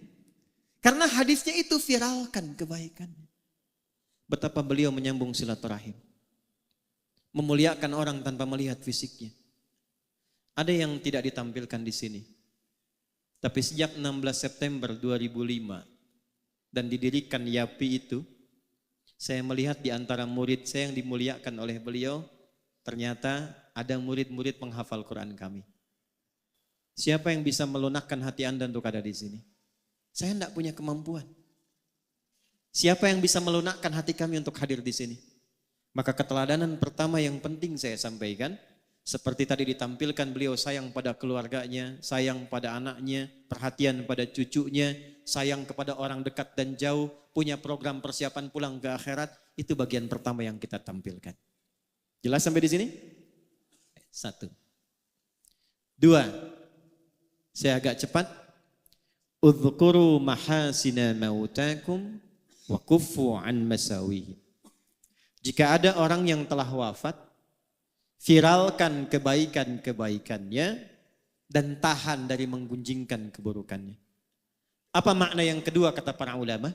Karena hadisnya itu viralkan kebaikannya. Betapa beliau menyambung silaturahim. Memuliakan orang tanpa melihat fisiknya. Ada yang tidak ditampilkan di sini. Tapi sejak 16 September 2005 dan didirikan YAPI itu, saya melihat di antara murid saya yang dimuliakan oleh beliau, ternyata ada murid-murid penghafal Quran kami. Siapa yang bisa melunakkan hati Anda untuk ada di sini? Saya tidak punya kemampuan. Siapa yang bisa melunakkan hati kami untuk hadir di sini? Maka keteladanan pertama yang penting saya sampaikan, seperti tadi ditampilkan, beliau sayang pada keluarganya, sayang pada anaknya, perhatian pada cucunya, sayang kepada orang dekat dan jauh, punya program persiapan pulang ke akhirat. Itu bagian pertama yang kita tampilkan. Jelas sampai di sini? 1. 2. Saya agak cepat. Udhkuru mahasina mautakum wa kuffu an masawihi. Jika ada orang yang telah wafat, viralkan kebaikan-kebaikannya dan tahan dari menggunjingkan keburukannya. Apa makna yang kedua kata para ulama?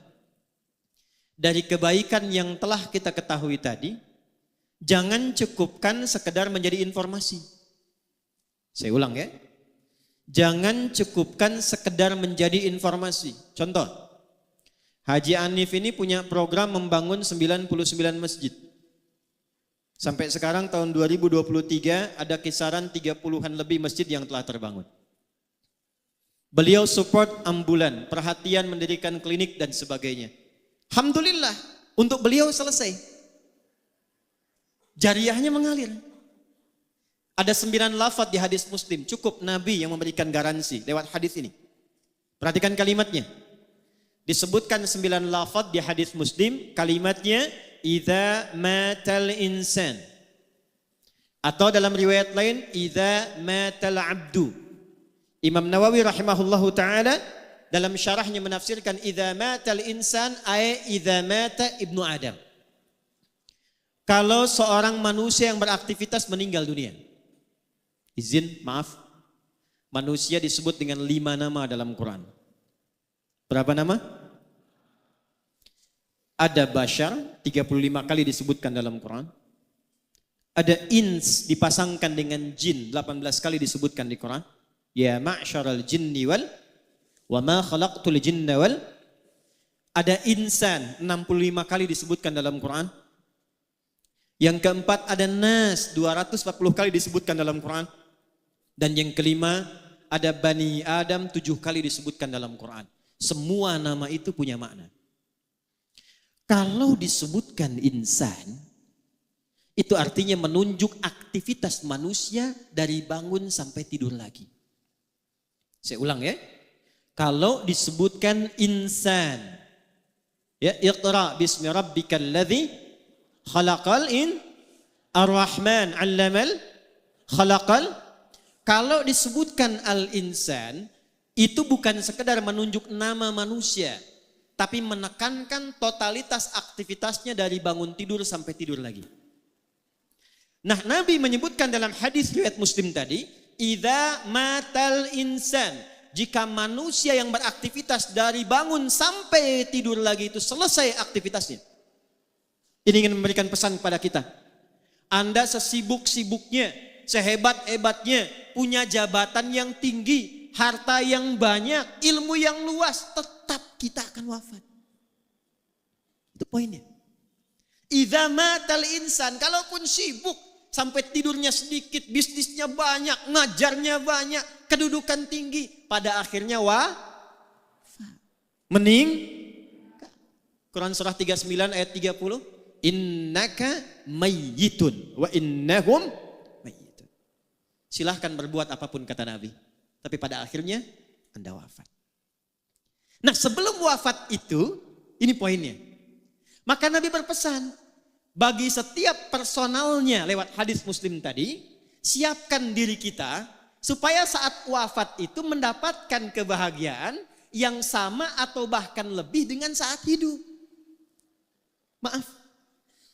Dari kebaikan yang telah kita ketahui tadi, jangan cukupkan sekedar menjadi informasi. Saya ulang ya. Jangan cukupkan sekedar menjadi informasi. Contoh, Haji Anif ini punya program membangun 99 masjid. Sampai sekarang tahun 2023 ada kisaran 30-an lebih masjid yang telah terbangun. Beliau support ambulan, perhatian mendirikan klinik dan sebagainya. Alhamdulillah, untuk beliau selesai. Jariahnya mengalir. Ada 9 lafaz di hadis Muslim, cukup Nabi yang memberikan garansi lewat hadis ini. Perhatikan kalimatnya. Disebutkan 9 lafaz di hadis Muslim, kalimatnya idza matal insan. Atau dalam riwayat lain idza matal abdu. Imam Nawawi rahimahullahu taala dalam syarahnya menafsirkan idza matal insan ay idza mata ibnu Adam. Kalau seorang manusia yang beraktivitas meninggal dunia. Izin, maaf. Manusia disebut dengan 5 nama dalam Quran. Berapa nama? Ada bashar, 35 kali disebutkan dalam Quran. Ada ins dipasangkan dengan jin, 18 kali disebutkan di Quran. Ya ma'syaral jinni wal wa ma khalaqtul jinna wal. Ada insan, 65 kali disebutkan dalam Quran. Yang keempat ada nas, 240 kali disebutkan dalam Quran. Dan yang kelima ada Bani Adam, 7 kali disebutkan dalam Quran. Semua nama itu punya makna. Kalau disebutkan insan, itu artinya menunjuk aktivitas manusia dari bangun sampai tidur lagi. Saya ulang ya. Kalau disebutkan insan, ya iqra bismi rabbikal ladzi khalaqal ar-rahman 'allamal khalaqal. Kalau disebutkan al-insan, itu bukan sekedar menunjuk nama manusia, tapi menekankan totalitas aktivitasnya dari bangun tidur sampai tidur lagi. Nah, Nabi menyebutkan dalam hadis riwayat Muslim tadi, idza matal insan, jika manusia yang beraktivitas dari bangun sampai tidur lagi itu selesai aktivitasnya. Ini ingin memberikan pesan kepada kita. Anda sesibuk-sibuknya, sehebat-hebatnya, punya jabatan yang tinggi, harta yang banyak, ilmu yang luas, tetap kita akan wafat. Itu poinnya. Idza matal insan, kalaupun sibuk, sampai tidurnya sedikit, bisnisnya banyak, ngajarnya banyak, kedudukan tinggi, pada akhirnya Quran surah 39 ayat 30, innaka mayyitun wa innahum mayyitun. Silahkan berbuat apapun kata Nabi, tapi pada akhirnya Anda wafat. Nah, sebelum wafat itu, ini poinnya. Maka Nabi berpesan, bagi setiap personalnya lewat hadis Muslim tadi, siapkan diri kita supaya saat wafat itu mendapatkan kebahagiaan yang sama atau bahkan lebih dengan saat hidup. Maaf,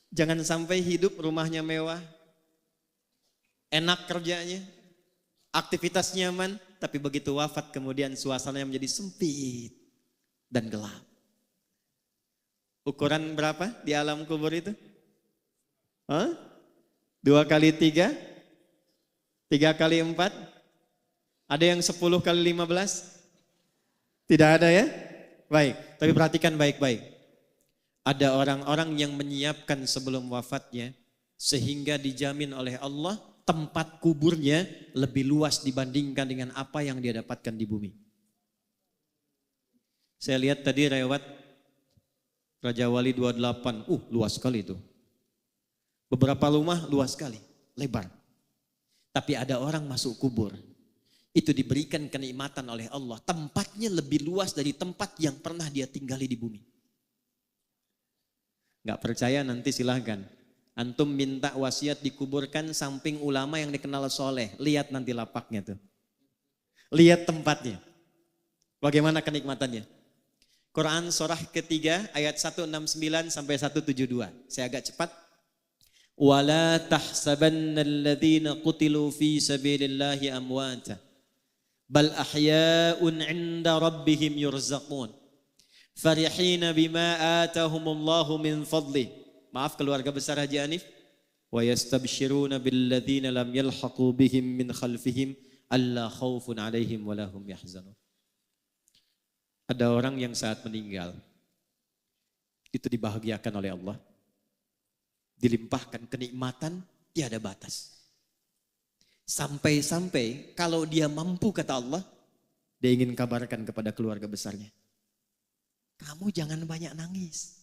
jangan sampai hidup rumahnya mewah, enak kerjanya, aktivitas nyaman, tapi begitu wafat kemudian suasananya menjadi sempit dan gelap. Ukuran berapa di alam kubur itu? 2 kali 3? 3 kali 4? Ada yang 10 kali 15? Tidak ada ya? Baik, tapi perhatikan baik-baik. Ada orang-orang yang menyiapkan sebelum wafatnya sehingga dijamin oleh Allah tempat kuburnya lebih luas dibandingkan dengan apa yang dia dapatkan di bumi. Saya lihat tadi lewat Raja Wali 28. Luas sekali itu. Beberapa rumah luas sekali, lebar. Tapi ada orang masuk kubur. Itu diberikan kenikmatan oleh Allah. Tempatnya lebih luas dari tempat yang pernah dia tinggali di bumi. Gak percaya nanti silahkan. Antum minta wasiat dikuburkan samping ulama yang dikenal soleh. Lihat nanti lapaknya tuh. Lihat tempatnya. Bagaimana kenikmatannya. Quran surah ketiga ayat 169 sampai 172. Saya agak cepat. Wala tahsabanna alladhina qutilu fi sabilillahi amwata. Bal ahya'un 'inda rabbihim yurzaqun. Farihina bima atahumullahu min fadlih. Maaf keluarga besar Haji Hanif. Wa yastabshiruna billadhina lam yalhaqu bihim min khalfihim alla khaufun 'alaihim wa lahum yahzanun. Ada orang yang saat meninggal itu dibahagiakan oleh Allah. Dilimpahkan kenikmatan tiada batas. Sampai-sampai kalau dia mampu kata Allah, dia ingin kabarkan kepada keluarga besarnya. Kamu jangan banyak nangis.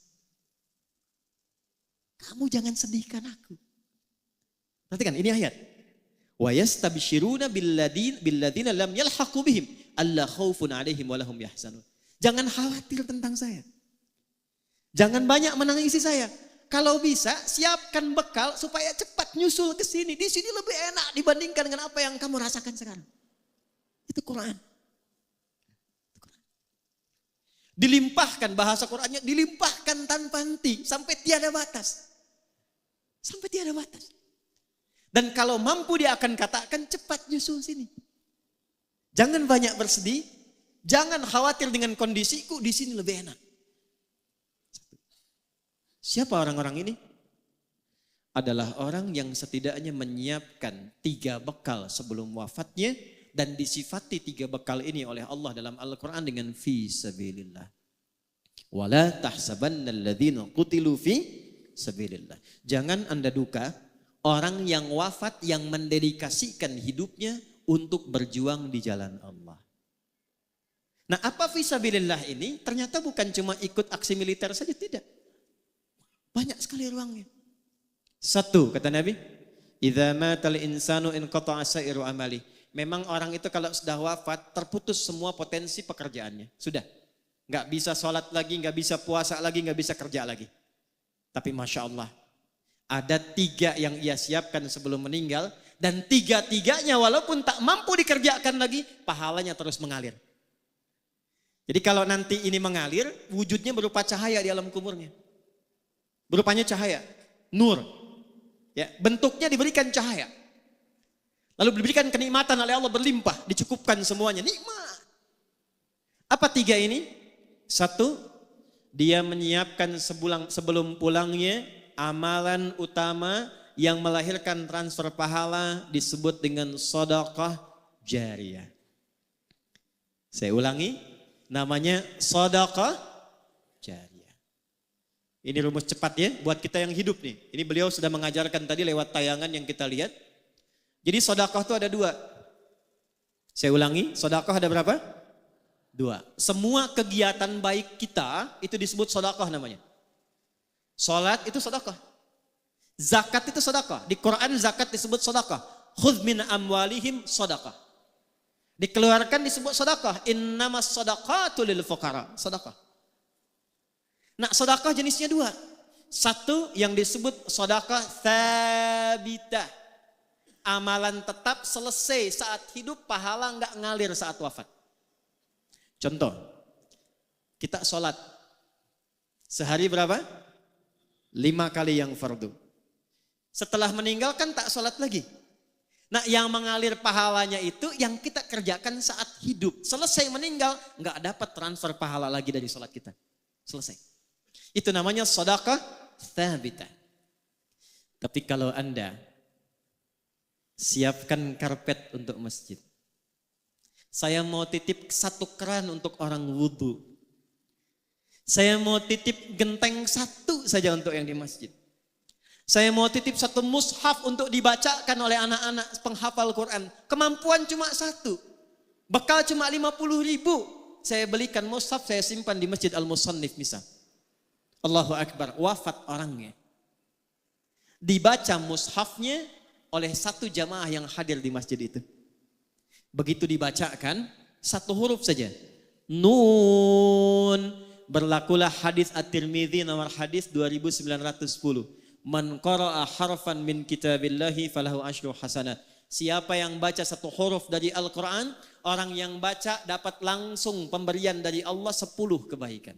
Kamu jangan sedihkan aku. Perhatikan ini ayat. Wa yastabshiruna billadzina lam yalhaqu bihim alla khaufun 'alaihim wa lahum yahzanun. Jangan khawatir tentang saya. Jangan banyak menangisi saya. Kalau bisa siapkan bekal supaya cepat nyusul ke sini. Di sini lebih enak dibandingkan dengan apa yang kamu rasakan sekarang. Itu Quran. Dilimpahkan bahasa Qurannya, dilimpahkan tanpa henti sampai tiada batas. Sampai tiada batas. Dan kalau mampu dia akan katakan cepat nyusul sini. Jangan banyak bersedih. Jangan khawatir dengan kondisiku, di sini lebih enak. Siapa orang-orang ini? Adalah orang yang setidaknya menyiapkan 3 bekal sebelum wafatnya dan disifati 3 bekal ini oleh Allah dalam Al-Quran dengan fi sabilillah. Wala tahsabanna alladhina qutilu fi sabilillah. Jangan Anda duka orang yang wafat yang mendedikasikan hidupnya untuk berjuang di jalan Allah. Nah, apa fisabilillah ini? Ternyata bukan cuma ikut aksi militer saja, tidak. Banyak sekali ruangnya. 1, kata Nabi, idza matal insanu inqata'a sa'iru amali. Memang orang itu kalau sudah wafat terputus semua potensi pekerjaannya. Sudah. Enggak bisa sholat lagi, enggak bisa puasa lagi, enggak bisa kerja lagi. Tapi Masya Allah, ada 3 yang ia siapkan sebelum meninggal dan 3-tiganya walaupun tak mampu dikerjakan lagi, pahalanya terus mengalir. Jadi kalau nanti ini mengalir, wujudnya berupa cahaya di alam kuburnya. Berupanya cahaya, nur. Ya, bentuknya diberikan cahaya. Lalu diberikan kenikmatan oleh Allah berlimpah, dicukupkan semuanya, nikmat. Apa 3 ini? 1, dia menyiapkan sebelum pulangnya amalan utama yang melahirkan transfer pahala disebut dengan sedekah jariyah. Saya ulangi. Namanya sedekah jariyah. Ini rumus cepat ya buat kita yang hidup nih. Ini beliau sudah mengajarkan tadi lewat tayangan yang kita lihat. Jadi sedekah itu ada 2. Saya ulangi, sedekah ada berapa? 2. Semua kegiatan baik kita itu disebut sedekah namanya. Salat itu sedekah. Zakat itu sedekah. Di Quran zakat disebut sedekah. Khudz min amwalihim sedekah. Dikeluarkan disebut sedekah. Innamas shadaqatu lil fuqara. Sedekah. Nah, sedekah jenisnya 2. 1 yang disebut sedekah tsabitah. Amalan tetap selesai saat hidup, pahala enggak ngalir saat wafat. Contoh, kita sholat. Sehari berapa? 5 kali yang fardu. Setelah meninggal kan tak sholat lagi. Nah, yang mengalir pahalanya itu yang kita kerjakan saat hidup. Selesai meninggal, enggak dapat transfer pahala lagi dari sholat kita. Selesai. Itu namanya sedekah tsabitah. Tapi kalau Anda siapkan karpet untuk masjid. Saya mau titip 1 keran untuk orang wudhu. Saya mau titip genteng 1 saja untuk yang di masjid. Saya mau titip 1 mushaf untuk dibacakan oleh anak-anak penghafal Quran. Kemampuan cuma 1. Bekal cuma 50.000. saya belikan mushaf, saya simpan di Masjid Al-Musannif misal. Allahu Akbar, wafat orangnya. Dibaca mushafnya oleh satu jamaah yang hadir di masjid itu. Begitu dibacakan, satu huruf saja. Nun. Berlakulah hadis At-Tirmidzi nomor hadis 2910. Man qara'a harfan min kitabillahi falahu asyru hasanat. Siapa yang baca satu huruf dari Al-Quran, orang yang baca dapat langsung pemberian dari Allah 10 kebaikan.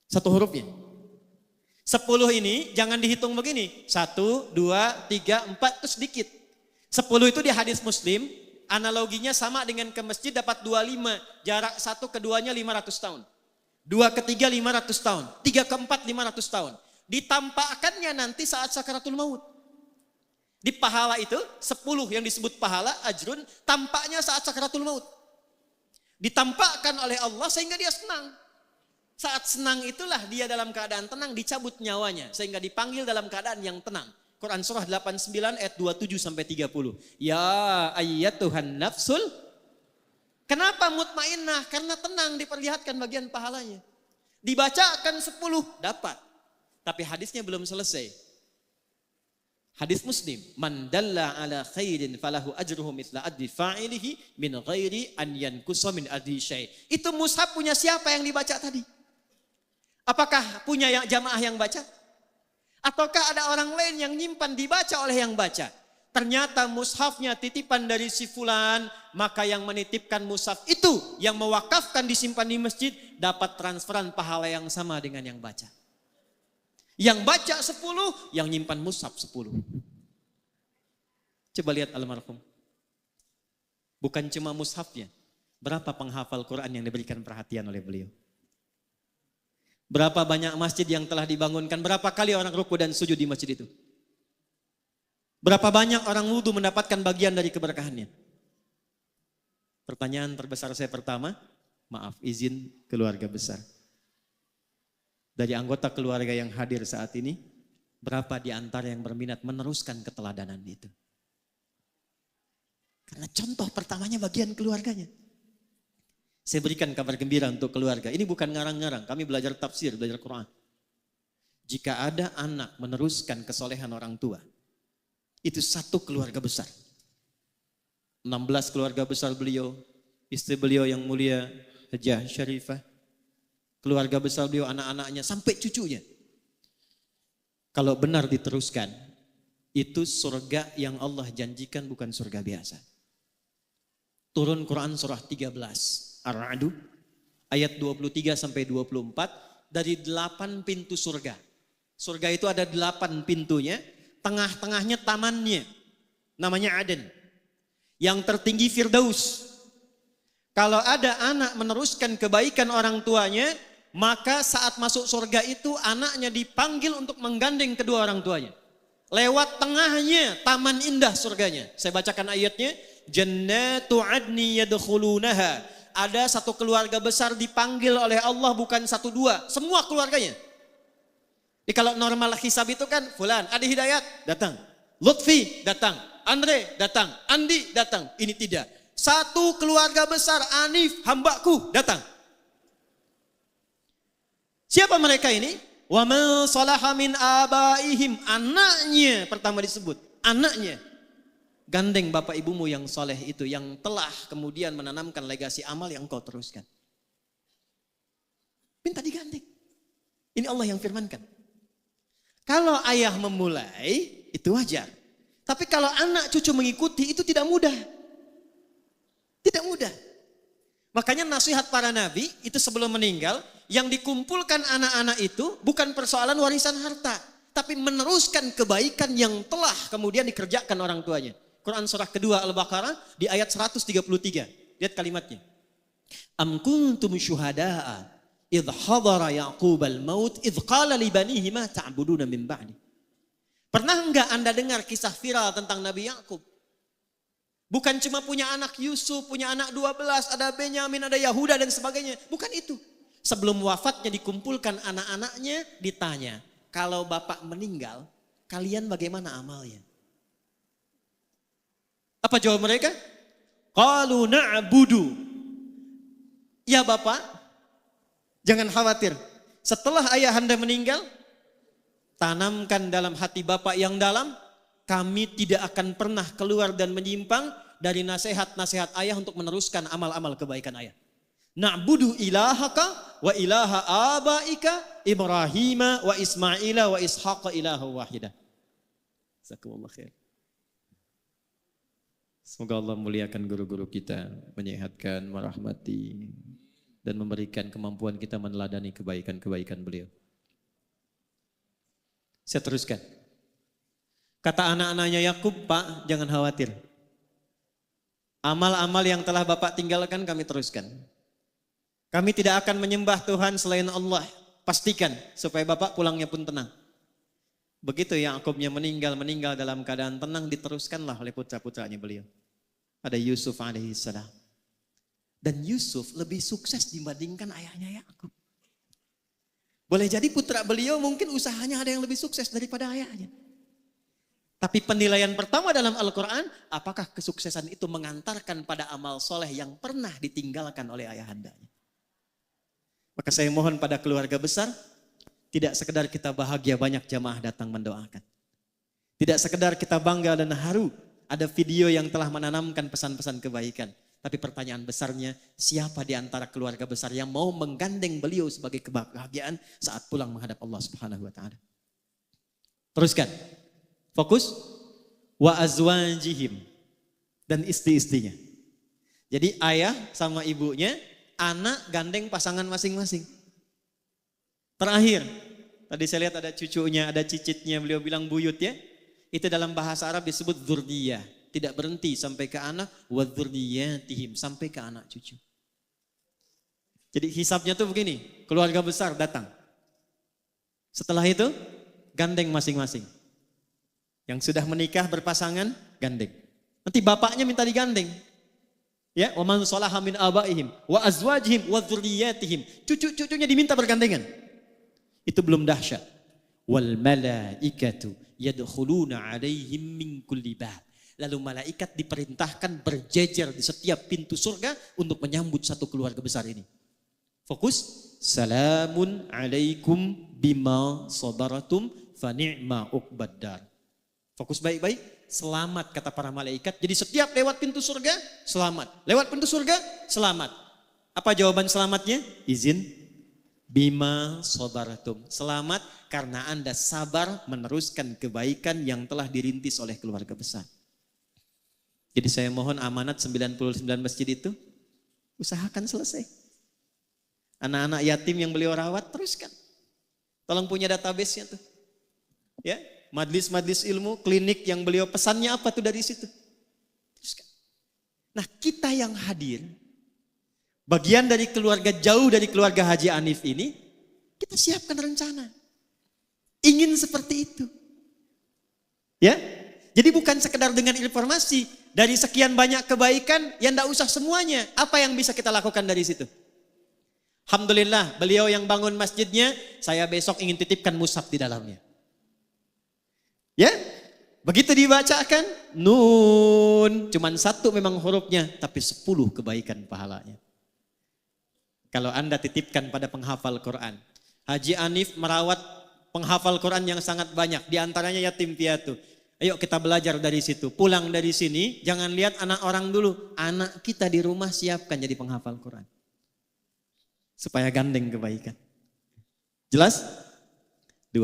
Satu hurufnya. 10 ini jangan dihitung begini. 1, 2, 3, 4 terus sedikit. 10 itu di hadis Muslim, analoginya sama dengan ke masjid dapat 25. Jarak satu keduanya 500 tahun. 2 ke 3 500 tahun. 3 ke 4 500 tahun. Ditampakkannya nanti saat sakaratul maut. Di pahala itu 10 yang disebut pahala ajrun tampaknya saat sakaratul maut. Ditampakkan oleh Allah sehingga dia senang. Saat senang itulah dia dalam keadaan tenang dicabut nyawanya sehingga dipanggil dalam keadaan yang tenang. Quran surah 89 ayat 27 sampai 30. Ya ayyatuhan nafsul. Kenapa mutmainnah? Karena tenang diperlihatkan bagian pahalanya. Dibacakan 10 dapat. Tapi hadisnya belum selesai. Hadis Muslim, man dalla ala khairin falahu ajruhu mithla adli fa'ilihi min ghairi an yankusa min adli syai'. Itu mushaf punya siapa yang dibaca tadi? Apakah punya yang jamaah yang baca? Ataukah ada orang lain yang nyimpan dibaca oleh yang baca? Ternyata mushafnya titipan dari si fulan, maka yang menitipkan mushaf itu yang mewakafkan disimpan di masjid dapat transferan pahala yang sama dengan yang baca. Yang baca 10, yang nyimpan mushaf 10. Coba lihat almarhum. Bukan cuma mushafnya. Berapa penghafal Quran yang diberikan perhatian oleh beliau? Berapa banyak masjid yang telah dibangunkan? Berapa kali orang ruku dan sujud di masjid itu? Berapa banyak orang wudhu mendapatkan bagian dari keberkahannya? Pertanyaan terbesar saya pertama, maaf izin keluarga besar. Dari anggota keluarga yang hadir saat ini, berapa di antara yang berminat meneruskan keteladanan itu? Karena contoh pertamanya bagian keluarganya. Saya berikan kabar gembira untuk keluarga. Ini bukan ngarang-ngarang, kami belajar tafsir, belajar Quran. Jika ada anak meneruskan kesolehan orang tua, itu satu keluarga besar. 16 keluarga besar beliau, istri beliau yang mulia, Hajah Syarifah, keluarga besar beliau, anak-anaknya, sampai cucunya. Kalau benar diteruskan, itu surga yang Allah janjikan bukan surga biasa. Turun Quran surah 13, Ar-Ra'd, ayat 23 sampai 24, dari 8 pintu surga. Surga itu ada 8 pintunya, tengah-tengahnya tamannya, namanya Aden. Yang tertinggi Firdaus. Kalau ada anak meneruskan kebaikan orang tuanya, maka saat masuk surga itu anaknya dipanggil untuk menggandeng kedua orang tuanya. Lewat tengahnya taman indah surganya. Saya bacakan ayatnya. Jannatu adni yadkhulunaha. Ada satu keluarga besar dipanggil oleh Allah bukan 1, 2. Semua keluarganya. Jadi kalau normal hisab itu kan fulan, Adi Hidayat datang. Lutfi datang. Andre datang. Andi datang. Ini tidak. Satu keluarga besar Anif hambaku datang. Siapa mereka ini? Wa man salaha min abaihim. Anaknya pertama disebut. Anaknya. Gandeng bapak ibumu yang soleh itu. Yang telah kemudian menanamkan legasi amal yang engkau teruskan. Minta digandeng. Ini Allah yang firmankan. Kalau ayah memulai itu wajar. Tapi kalau anak cucu mengikuti itu tidak mudah. Tidak mudah. Makanya nasihat para nabi itu sebelum meninggal. Yang dikumpulkan anak-anak itu bukan persoalan warisan harta. Tapi meneruskan kebaikan yang telah kemudian dikerjakan orang tuanya. Quran surah kedua Al-Baqarah di ayat 133. Lihat kalimatnya. Am kuntum syuhada'a idh hadara Ya'qub al-maut idh qala li banihi ma ta'buduna min ba'di. Pernah enggak Anda dengar kisah viral tentang Nabi Ya'qub? Bukan cuma punya anak Yusuf, punya anak 12, ada Benyamin, ada Yahuda dan sebagainya. Bukan itu. Sebelum wafatnya dikumpulkan anak-anaknya, ditanya, kalau bapak meninggal, kalian bagaimana amalnya? Apa jawab mereka? Qalu na'budu Ya Bapak, jangan khawatir. Setelah ayahanda meninggal, tanamkan dalam hati Bapak yang dalam, kami tidak akan pernah keluar dan menyimpang dari nasihat-nasihat ayah untuk meneruskan amal-amal kebaikan ayah. Na'budu ilahaka wa ilaha abaika Ibrahim wa Ismaila wa Ishaqa ilaha wahidah. Jazakumullah khair. Semoga Allah muliakan guru-guru kita, menyehatkan, merahmati, dan memberikan kemampuan kita meneladani kebaikan-kebaikan beliau. Saya teruskan. Kata anak-anaknya Yakub, Pak, jangan khawatir. Amal-amal yang telah Bapak tinggalkan kami teruskan. Kami tidak akan menyembah Tuhan selain Allah. Pastikan supaya Bapak pulangnya pun tenang. Begitu Yakubnya meninggal dalam keadaan tenang, diteruskanlah oleh putra-putranya beliau. Ada Yusuf alaihissalam. Dan Yusuf lebih sukses dibandingkan ayahnya Yakub. Boleh jadi putra beliau mungkin usahanya ada yang lebih sukses daripada ayahnya. Tapi penilaian pertama dalam Al-Quran, apakah kesuksesan itu mengantarkan pada amal soleh yang pernah ditinggalkan oleh ayahandanya. Maka saya mohon pada keluarga besar, tidak sekedar kita bahagia banyak jamaah datang mendoakan. Tidak sekedar kita bangga dan haru, ada video yang telah menanamkan pesan-pesan kebaikan. Tapi pertanyaan besarnya, siapa di antara keluarga besar yang mau menggandeng beliau sebagai kebahagiaan saat pulang menghadap Allah Subhanahu wa taala. Teruskan. Fokus wa azwajihim dan istri-istrinya. Jadi ayah sama ibunya, anak gandeng pasangan masing-masing. Terakhir, tadi saya lihat ada cucunya, ada cicitnya, beliau bilang buyut ya. Itu dalam bahasa Arab disebut dzurriyyah. Tidak berhenti sampai ke anak, wa dzurriyyatihim, sampai ke anak cucu. Jadi hisabnya tuh begini, keluarga besar datang. Setelah itu, gandeng masing-masing. Yang sudah menikah berpasangan, gandeng. Nanti bapaknya minta digandeng. Ya, wa man salaha min abaihim wa azwajihim wa dzurriyyatihim. Cucu-cucunya diminta bergandengan. Itu belum dahsyat. Wal malaikatu yadkhuluna 'alaihim min kulli bab. Lalu malaikat diperintahkan berjejer di setiap pintu surga untuk menyambut satu keluarga besar ini. Fokus. Salamun alaikum bima sabaratum fa ni'ma uqbaddar. Fokus baik-baik. Selamat kata para malaikat. Jadi setiap lewat pintu surga, selamat. Lewat pintu surga, selamat. Apa jawaban selamatnya? Izin. Bima sabaratum. Selamat karena Anda sabar meneruskan kebaikan yang telah dirintis oleh keluarga besar. Jadi saya mohon amanat 99 masjid itu usahakan selesai. Anak-anak yatim yang beliau rawat teruskan. Tolong punya database-nya tuh. Ya, majlis-majlis ilmu, klinik yang beliau pesannya apa tuh dari situ. Teruskan. Nah, kita yang hadir bagian dari keluarga jauh dari keluarga Haji Anif ini, kita siapkan rencana. Ingin seperti itu. Ya? Jadi bukan sekedar dengan informasi, dari sekian banyak kebaikan, yang tidak usah semuanya. Apa yang bisa kita lakukan dari situ? Alhamdulillah, beliau yang bangun masjidnya, saya besok ingin titipkan mushaf di dalamnya. Ya, begitu dibacakan, nun, cuman satu memang hurufnya, tapi 10 kebaikan pahalanya. Kalau Anda titipkan pada penghafal Quran. Haji Anif merawat penghafal Quran yang sangat banyak, di antaranya yatim piatu. Ayo kita belajar dari situ. Pulang dari sini, jangan lihat anak orang dulu. Anak kita di rumah siapkan jadi penghafal Quran. Supaya gandeng kebaikan. Jelas? 2.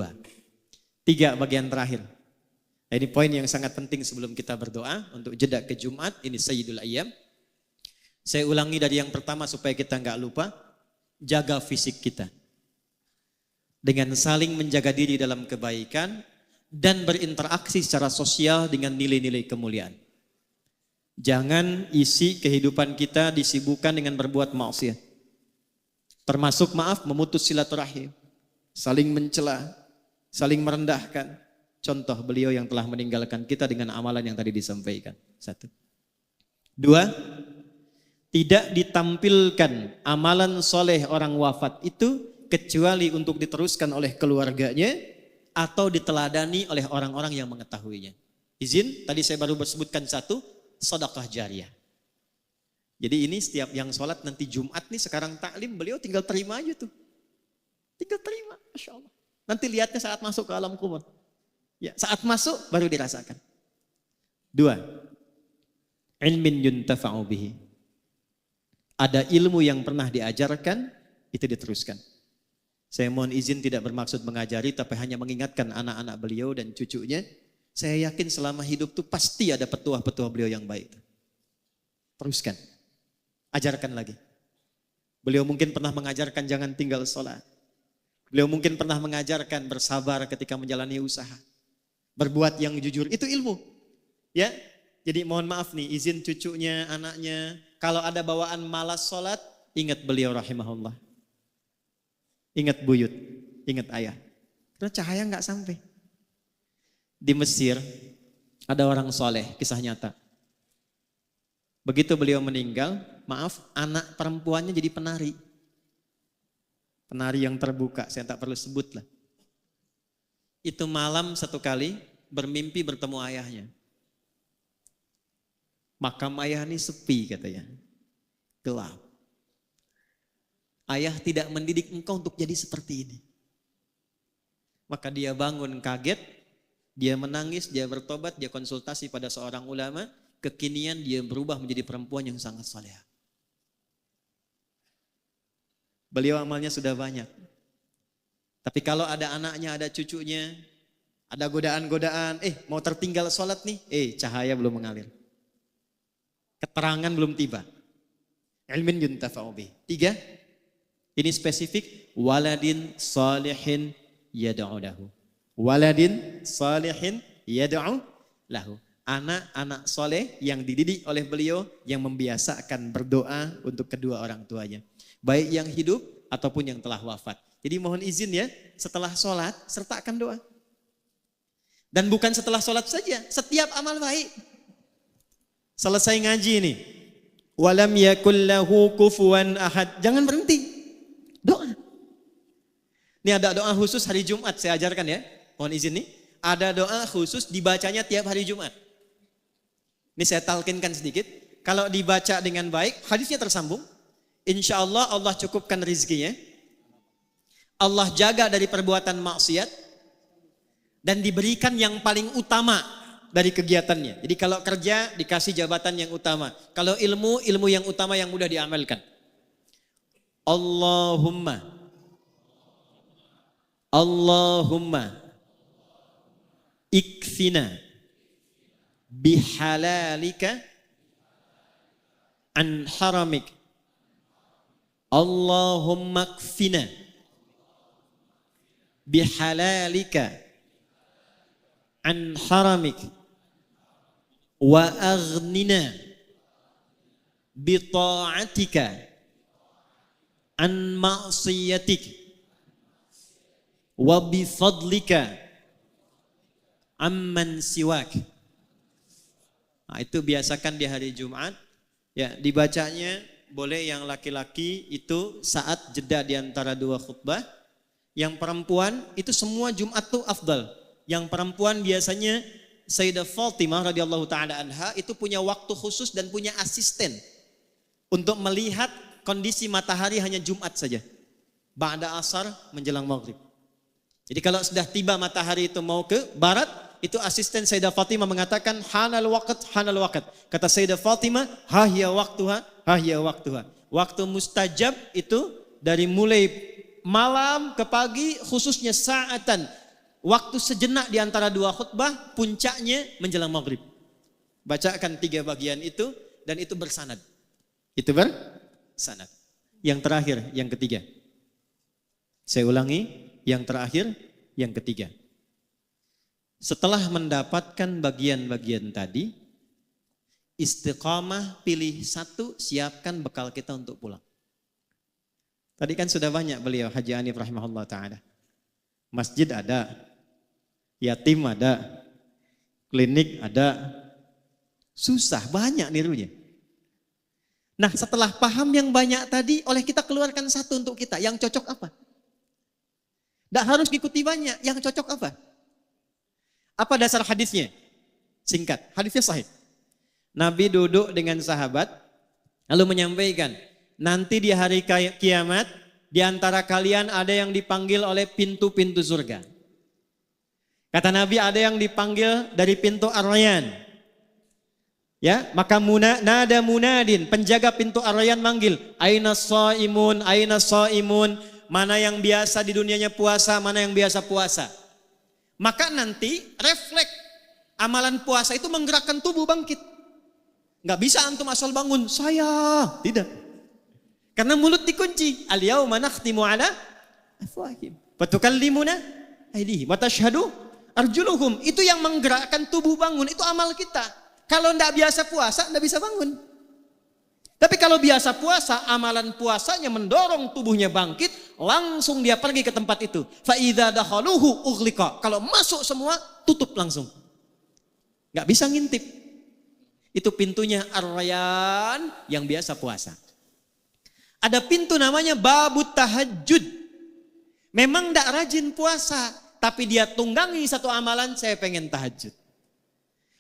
3 bagian terakhir. Nah, ini poin yang sangat penting sebelum kita berdoa. Untuk jeda ke Jumat, ini Sayyidul Ayyam. Saya ulangi dari yang pertama supaya kita nggak lupa. Jaga fisik kita. Dengan saling menjaga diri dalam kebaikan. Dan berinteraksi secara sosial dengan nilai-nilai kemuliaan. Jangan isi kehidupan kita disibukkan dengan berbuat maksiat. Termasuk memutus silaturahim. Saling mencela, saling merendahkan. Contoh beliau yang telah meninggalkan kita dengan amalan yang tadi disampaikan. 1. 2. Tidak ditampilkan amalan soleh orang wafat itu kecuali untuk diteruskan oleh keluarganya atau diteladani oleh orang-orang yang mengetahuinya. Izin, tadi saya baru sebutkan 1, sedekah jariyah. Jadi ini setiap yang sholat nanti Jumat nih sekarang taklim, beliau tinggal terima aja tuh. Tinggal terima, Masya Allah. Nanti lihatnya saat masuk ke alam kubur. Ya, saat masuk baru dirasakan. 2. Ilmin yuntafa'u bihi. Ada ilmu yang pernah diajarkan, itu diteruskan. Saya mohon izin tidak bermaksud mengajari, tapi hanya mengingatkan anak-anak beliau dan cucunya. Saya yakin selama hidup tuh pasti ada petuah-petuah beliau yang baik. Teruskan. Ajarkan lagi. Beliau mungkin pernah mengajarkan jangan tinggal sholat. Beliau mungkin pernah mengajarkan bersabar ketika menjalani usaha. Berbuat yang jujur, itu ilmu. Ya, jadi mohon maaf nih, izin cucunya, anaknya. Kalau ada bawaan malas sholat, ingat beliau rahimahullah. Ingat buyut, ingat ayah. Karena cahaya nggak sampai. Di Mesir ada orang soleh, kisah nyata. Begitu beliau meninggal, maaf, anak perempuannya jadi penari. Penari yang terbuka, saya tak perlu sebut lah. Itu malam satu kali bermimpi bertemu ayahnya. Makam ayah ini sepi katanya, gelap. Ayah tidak mendidik engkau untuk jadi seperti ini. Maka dia bangun kaget, dia menangis, dia bertobat, dia konsultasi pada seorang ulama. Kekinian dia berubah menjadi perempuan yang sangat saleh. Beliau amalnya sudah banyak. Tapi kalau ada anaknya, ada cucunya, ada godaan-godaan, mau tertinggal sholat nih, cahaya belum mengalir. Keterangan belum tiba. Ilmin yuntafa'u bih. 3, ini spesifik, waladin salihin yad'u lahu. Waladin salihin yad'u lahu. Anak-anak soleh yang dididik oleh beliau yang membiasakan berdoa untuk kedua orang tuanya. Baik yang hidup ataupun yang telah wafat. Jadi mohon izin ya, setelah sholat sertakan doa. Dan bukan setelah sholat saja, setiap amal baik. Selesai ngaji ini, walam yakul lahu kufuwan ahad. Jangan berhenti, doa. Ini ada doa khusus hari Jumat saya ajarkan ya. Mohon izin nih, ada doa khusus dibacanya tiap hari Jumat. Ini saya talkinkan sedikit. Kalau dibaca dengan baik, hadisnya tersambung. Insya Allah Allah cukupkan rezekinya. Allah jaga dari perbuatan maksiat. Dan diberikan yang paling utama dari kegiatannya. Jadi kalau kerja dikasih jabatan yang utama. Kalau ilmu yang utama yang mudah diamalkan. Allahumma ikfina bihalalika an haramik. Allahumma ikfina bihalalika an haramik wa aghnina bita'atika an ma'siyatik wa bifadlika amman siwak. Nah, itu biasakan di hari Jumat. Ya, dibacanya boleh yang laki-laki itu saat jeda di antara 2 khutbah. Yang perempuan itu semua Jumat tuh afdal. Yang perempuan biasanya Sayyidah Fatimah radhiyallahu taala anha itu punya waktu khusus dan punya asisten untuk melihat kondisi matahari hanya Jumat saja. Ba'da asar menjelang maghrib. Jadi kalau sudah tiba matahari itu mau ke barat, itu asisten Sayyidah Fatimah mengatakan hanal waqt. Kata Sayyidah Fatimah, hahiya waqtuha. Waktu mustajab itu dari mulai malam ke pagi, khususnya saatan. Waktu sejenak di antara 2 khutbah, puncaknya menjelang maghrib. Bacakan 3 bagian itu dan itu bersanad. Itu bersanad. Yang terakhir, yang ketiga. Saya ulangi, yang terakhir, yang ketiga. Setelah mendapatkan bagian-bagian tadi, istiqamah, pilih satu, siapkan bekal kita untuk pulang. Tadi kan sudah banyak beliau, Haji Hanif rahimahullah ta'ala. Masjid ada, yatim ada, klinik ada, susah, banyak nirunya. Nah setelah paham yang banyak tadi, oleh kita keluarkan satu untuk kita, yang cocok apa? Tidak harus ikuti banyak, yang cocok apa? Apa dasar hadisnya? Singkat, hadisnya sahih. Nabi duduk dengan sahabat, Lalu menyampaikan, nanti di hari kiamat, di antara kalian ada yang dipanggil oleh pintu-pintu surga. Kata Nabi, ada yang dipanggil dari pintu Ar-Rayyan. Ya, maka nada munadin, penjaga pintu Ar-Rayyan manggil, aina shaimun, aina shaimun, mana yang biasa di dunianya puasa, mana yang biasa puasa. Maka nanti refleks amalan puasa itu menggerakkan tubuh bangkit. Nggak bisa antum asal bangun, saya. Tidak. Karena mulut dikunci. Al-yauma nakhtimu ala afwahihim wa tukallimuna aydihim wa tashhadu arjuluhum. Itu yang menggerakkan tubuh bangun, itu amal kita. Kalau nggak biasa puasa, nggak bisa bangun. Tapi kalau biasa puasa, amalan puasanya mendorong tubuhnya bangkit, langsung dia pergi ke tempat itu. Fa idza dakhaluhu ughliqa. Kalau masuk semua, tutup langsung. Nggak bisa ngintip. Itu pintunya Ar-Rayyan yang biasa puasa. Ada pintu namanya babut tahajud. Memang tidak rajin puasa, tapi dia tunggangi satu amalan, saya pengen tahajud.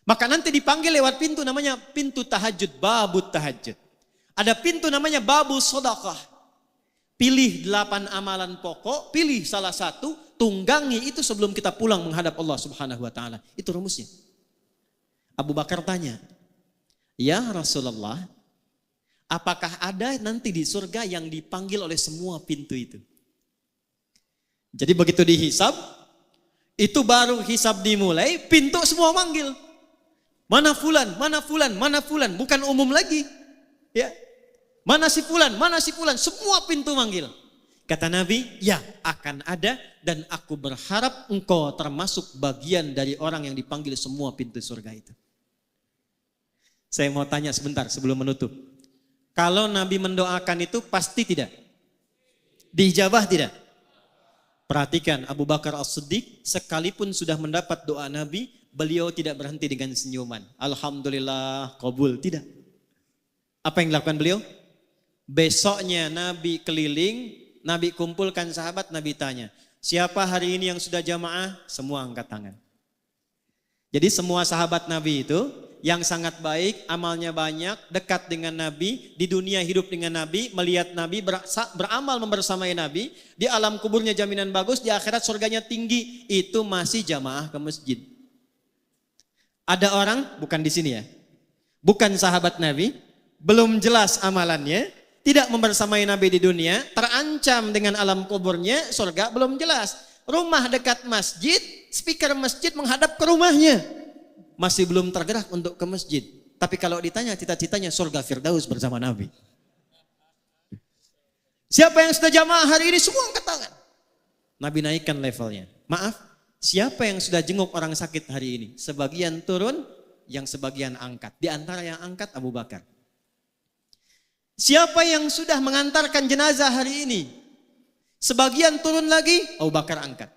Maka nanti dipanggil lewat pintu namanya pintu tahajud, babut tahajud. Ada pintu namanya babul sedekah. Pilih 8 amalan pokok, pilih salah satu, tunggangi itu sebelum kita pulang menghadap Allah Subhanahu wa taala. Itu rumusnya. Abu Bakar tanya, "Ya Rasulullah, apakah ada nanti di surga yang dipanggil oleh semua pintu itu?" Jadi begitu dihisab, itu baru hisab dimulai, pintu semua manggil. Mana fulan, mana fulan, mana fulan, bukan umum lagi. Ya. Mana si fulan, semua pintu manggil. Kata Nabi, ya akan ada dan aku berharap engkau termasuk bagian dari orang yang dipanggil semua pintu surga itu. Saya mau tanya sebentar sebelum menutup. Kalau Nabi mendoakan itu pasti tidak? Diijabah tidak? Perhatikan Abu Bakar As-Siddiq sekalipun sudah mendapat doa Nabi, beliau tidak berhenti dengan senyuman. Alhamdulillah qabul, tidak. Apa yang dilakukan beliau? Besoknya Nabi keliling, Nabi kumpulkan sahabat, Nabi tanya, siapa hari ini yang sudah jamaah? Semua angkat tangan. Jadi semua sahabat Nabi itu yang sangat baik, amalnya banyak, dekat dengan Nabi, di dunia hidup dengan Nabi, melihat Nabi, beramal membersamai Nabi, di alam kuburnya jaminan bagus, di akhirat surganya tinggi, itu masih jamaah ke masjid. Ada orang, bukan di sini ya, bukan sahabat Nabi, belum jelas amalannya, tidak membersamai Nabi di dunia, terancam dengan alam kuburnya, surga belum jelas. Rumah dekat masjid, speaker masjid menghadap ke rumahnya. Masih belum tergerak untuk ke masjid. Tapi kalau ditanya cita-citanya surga Firdaus bersama Nabi. Siapa yang sudah jamaah hari ini? Semua angkat tangan. Nabi naikkan levelnya. Maaf, siapa yang sudah jenguk orang sakit hari ini? Sebagian turun, yang sebagian angkat. Di antara yang angkat Abu Bakar. Siapa yang sudah mengantarkan jenazah hari ini? Sebagian turun lagi, Abu Bakar angkat.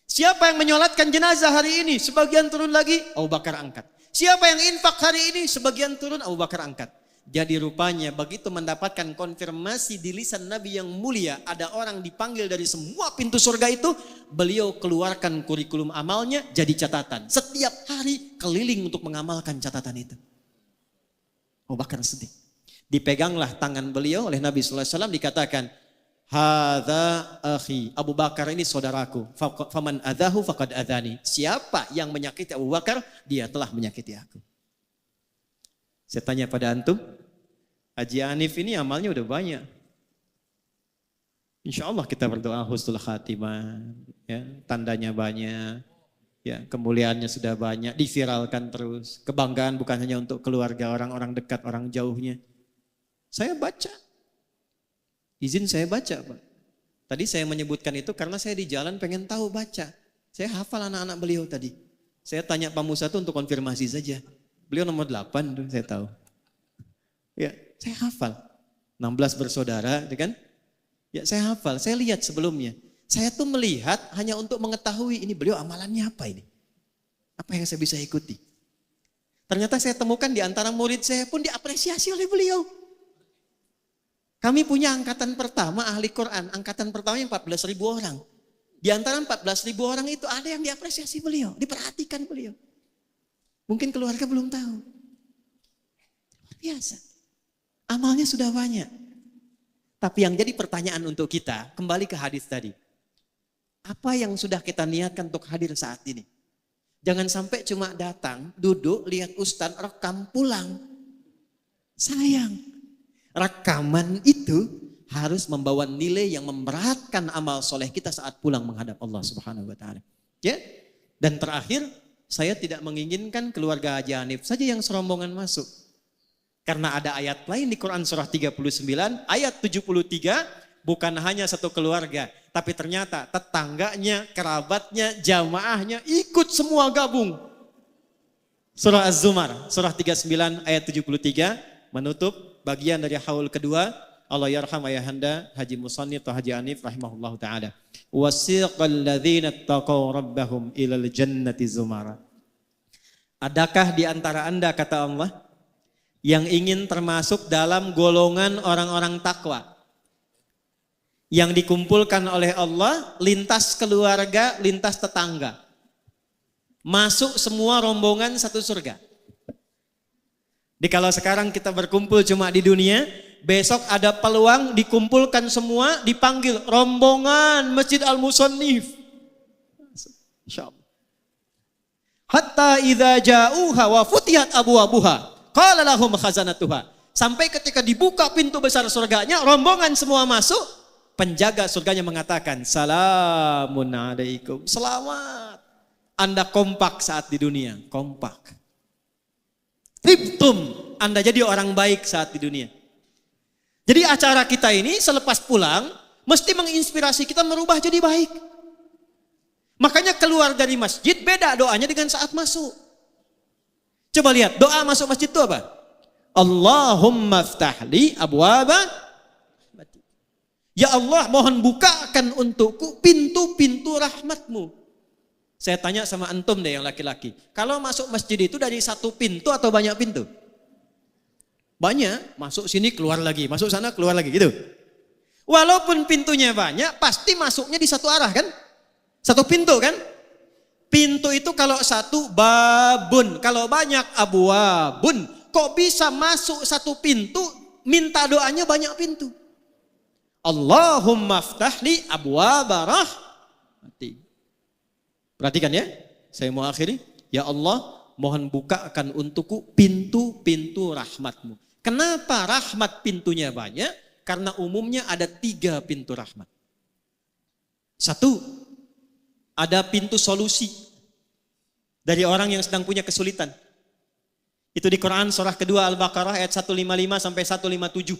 Siapa yang menyolatkan jenazah hari ini? Sebagian turun lagi, Abu Bakar angkat. Siapa yang infak hari ini? Sebagian turun, Abu Bakar angkat. Jadi rupanya begitu mendapatkan konfirmasi di lisan Nabi yang mulia, ada orang dipanggil dari semua pintu surga itu, beliau keluarkan kurikulum amalnya jadi catatan. Setiap hari keliling untuk mengamalkan catatan itu. Abu Bakar Siddiq. Dipeganglah tangan beliau oleh Nabi sallallahu alaihi wasallam, dikatakan, "Hadza akhi." Abu Bakar ini saudaraku. Faman adzahu faqad adzani. Siapa yang menyakiti Abu Bakar, dia telah menyakiti aku. Saya tanya pada antum, Haji Hanif ini amalnya udah banyak. Insya Allah kita berdoa husnul khatimah, ya, tandanya banyak, ya, kemuliaannya sudah banyak, diviralkan terus. Kebanggaan bukan hanya untuk keluarga, orang-orang dekat, orang jauhnya. Saya baca, izin saya baca Pak. Tadi saya menyebutkan itu karena saya di jalan pengen tahu baca. Saya hafal anak-anak beliau tadi. Saya tanya Pak Musa itu untuk konfirmasi saja. Beliau nomor 8 tuh saya tahu. Ya, saya hafal. 16 bersaudara, kan? Ya, saya hafal. Saya lihat sebelumnya. Saya tuh melihat hanya untuk mengetahui ini beliau amalannya apa ini. Apa yang saya bisa ikuti. Ternyata saya temukan di antara murid saya pun diapresiasi oleh beliau. Kami punya angkatan pertama ahli Quran, angkatan pertama yang 14.000 orang. Di antara 14.000 orang itu ada yang diapresiasi beliau, diperhatikan beliau. Mungkin keluarga belum tahu. Luar biasa. Amalnya sudah banyak. Tapi yang jadi pertanyaan untuk kita, kembali ke hadis tadi. Apa yang sudah kita niatkan untuk hadir saat ini? Jangan sampai cuma datang, duduk, lihat ustadz, rekam, pulang. Sayang. Rekaman itu harus membawa nilai yang memberatkan amal soleh kita saat pulang menghadap Allah Subhanahu wa taala. Ya. Dan terakhir, saya tidak menginginkan keluarga Haji Hanif saja yang serombongan masuk. Karena ada ayat lain di Quran surah 39, ayat 73, bukan hanya satu keluarga, tapi ternyata tetangganya, kerabatnya, jamaahnya ikut semua gabung. Surah Az-Zumar, surah 39 ayat 73, menutup bagian dari haul kedua. Allah yarham ayahanda Haji Musani atau Haji Hanif rahimahullahu ta'ala. Wasiqal ladzina taqaw rabbahum ilal jannati zumara. Adakah di antara Anda, kata Allah, yang ingin termasuk dalam golongan orang-orang takwa yang dikumpulkan oleh Allah lintas keluarga, lintas tetangga, masuk semua rombongan satu surga? Jadi kalau sekarang kita berkumpul cuma di dunia, besok ada peluang dikumpulkan semua, dipanggil rombongan Masjid Al-Musannif. Hatta idza ja'uha wa futihat abwabuha qala lahum khazanatuha. Sampai ketika dibuka pintu besar surganya, rombongan semua masuk, penjaga surganya mengatakan, "Salamun alaikum." Selamat. Anda kompak saat di dunia, kompak. Tibtum, Anda jadi orang baik saat di dunia. Jadi acara kita ini selepas pulang mesti menginspirasi kita merubah jadi baik. Makanya keluar dari masjid beda doanya dengan saat masuk. Coba lihat doa masuk masjid itu apa? Allahumma ftahli abwaba. Ya Allah, mohon bukakan untukku pintu-pintu rahmatmu. Saya tanya sama antum deh yang laki-laki. Kalau masuk masjid itu dari satu pintu atau banyak pintu? Banyak, masuk sini keluar lagi, masuk sana keluar lagi gitu. Walaupun pintunya banyak, pasti masuknya di satu arah kan? Satu pintu kan? Pintu itu kalau satu babun, kalau banyak abwabun. Kok bisa masuk satu pintu, minta doanya banyak pintu? Allahumma ftahli abwaba rahmati. Perhatikan ya, saya mau akhiri. Ya Allah, mohon bukakan untukku pintu-pintu rahmatmu. Kenapa rahmat pintunya banyak? Karena umumnya ada 3 pintu rahmat. 1, ada pintu solusi dari orang yang sedang punya kesulitan. Itu di Quran surah kedua Al-Baqarah ayat 155 sampai 157.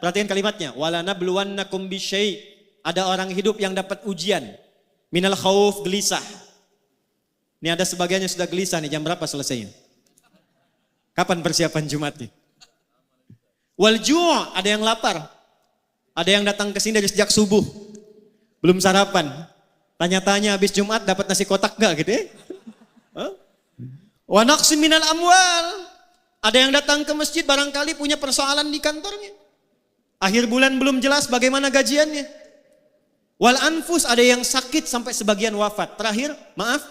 Perhatikan kalimatnya. Wala nabluwannakum bisyai'. Ada orang hidup yang dapat ujian. Minal khauf, gelisah. Ini ada sebagiannya sudah gelisah nih, jam berapa selesainya? Kapan persiapan Jumat nih? Wal ju', ada yang lapar. Ada yang datang ke sini dari sejak subuh. Belum sarapan. Tanya-tanya habis Jumat dapat nasi kotak gak gitu ya? Wa naqsin minal amwal. Ada yang datang ke masjid barangkali punya persoalan di kantornya. Akhir bulan belum jelas bagaimana gajiannya. Wal anfus, ada yang sakit sampai sebagian wafat. Terakhir, maaf,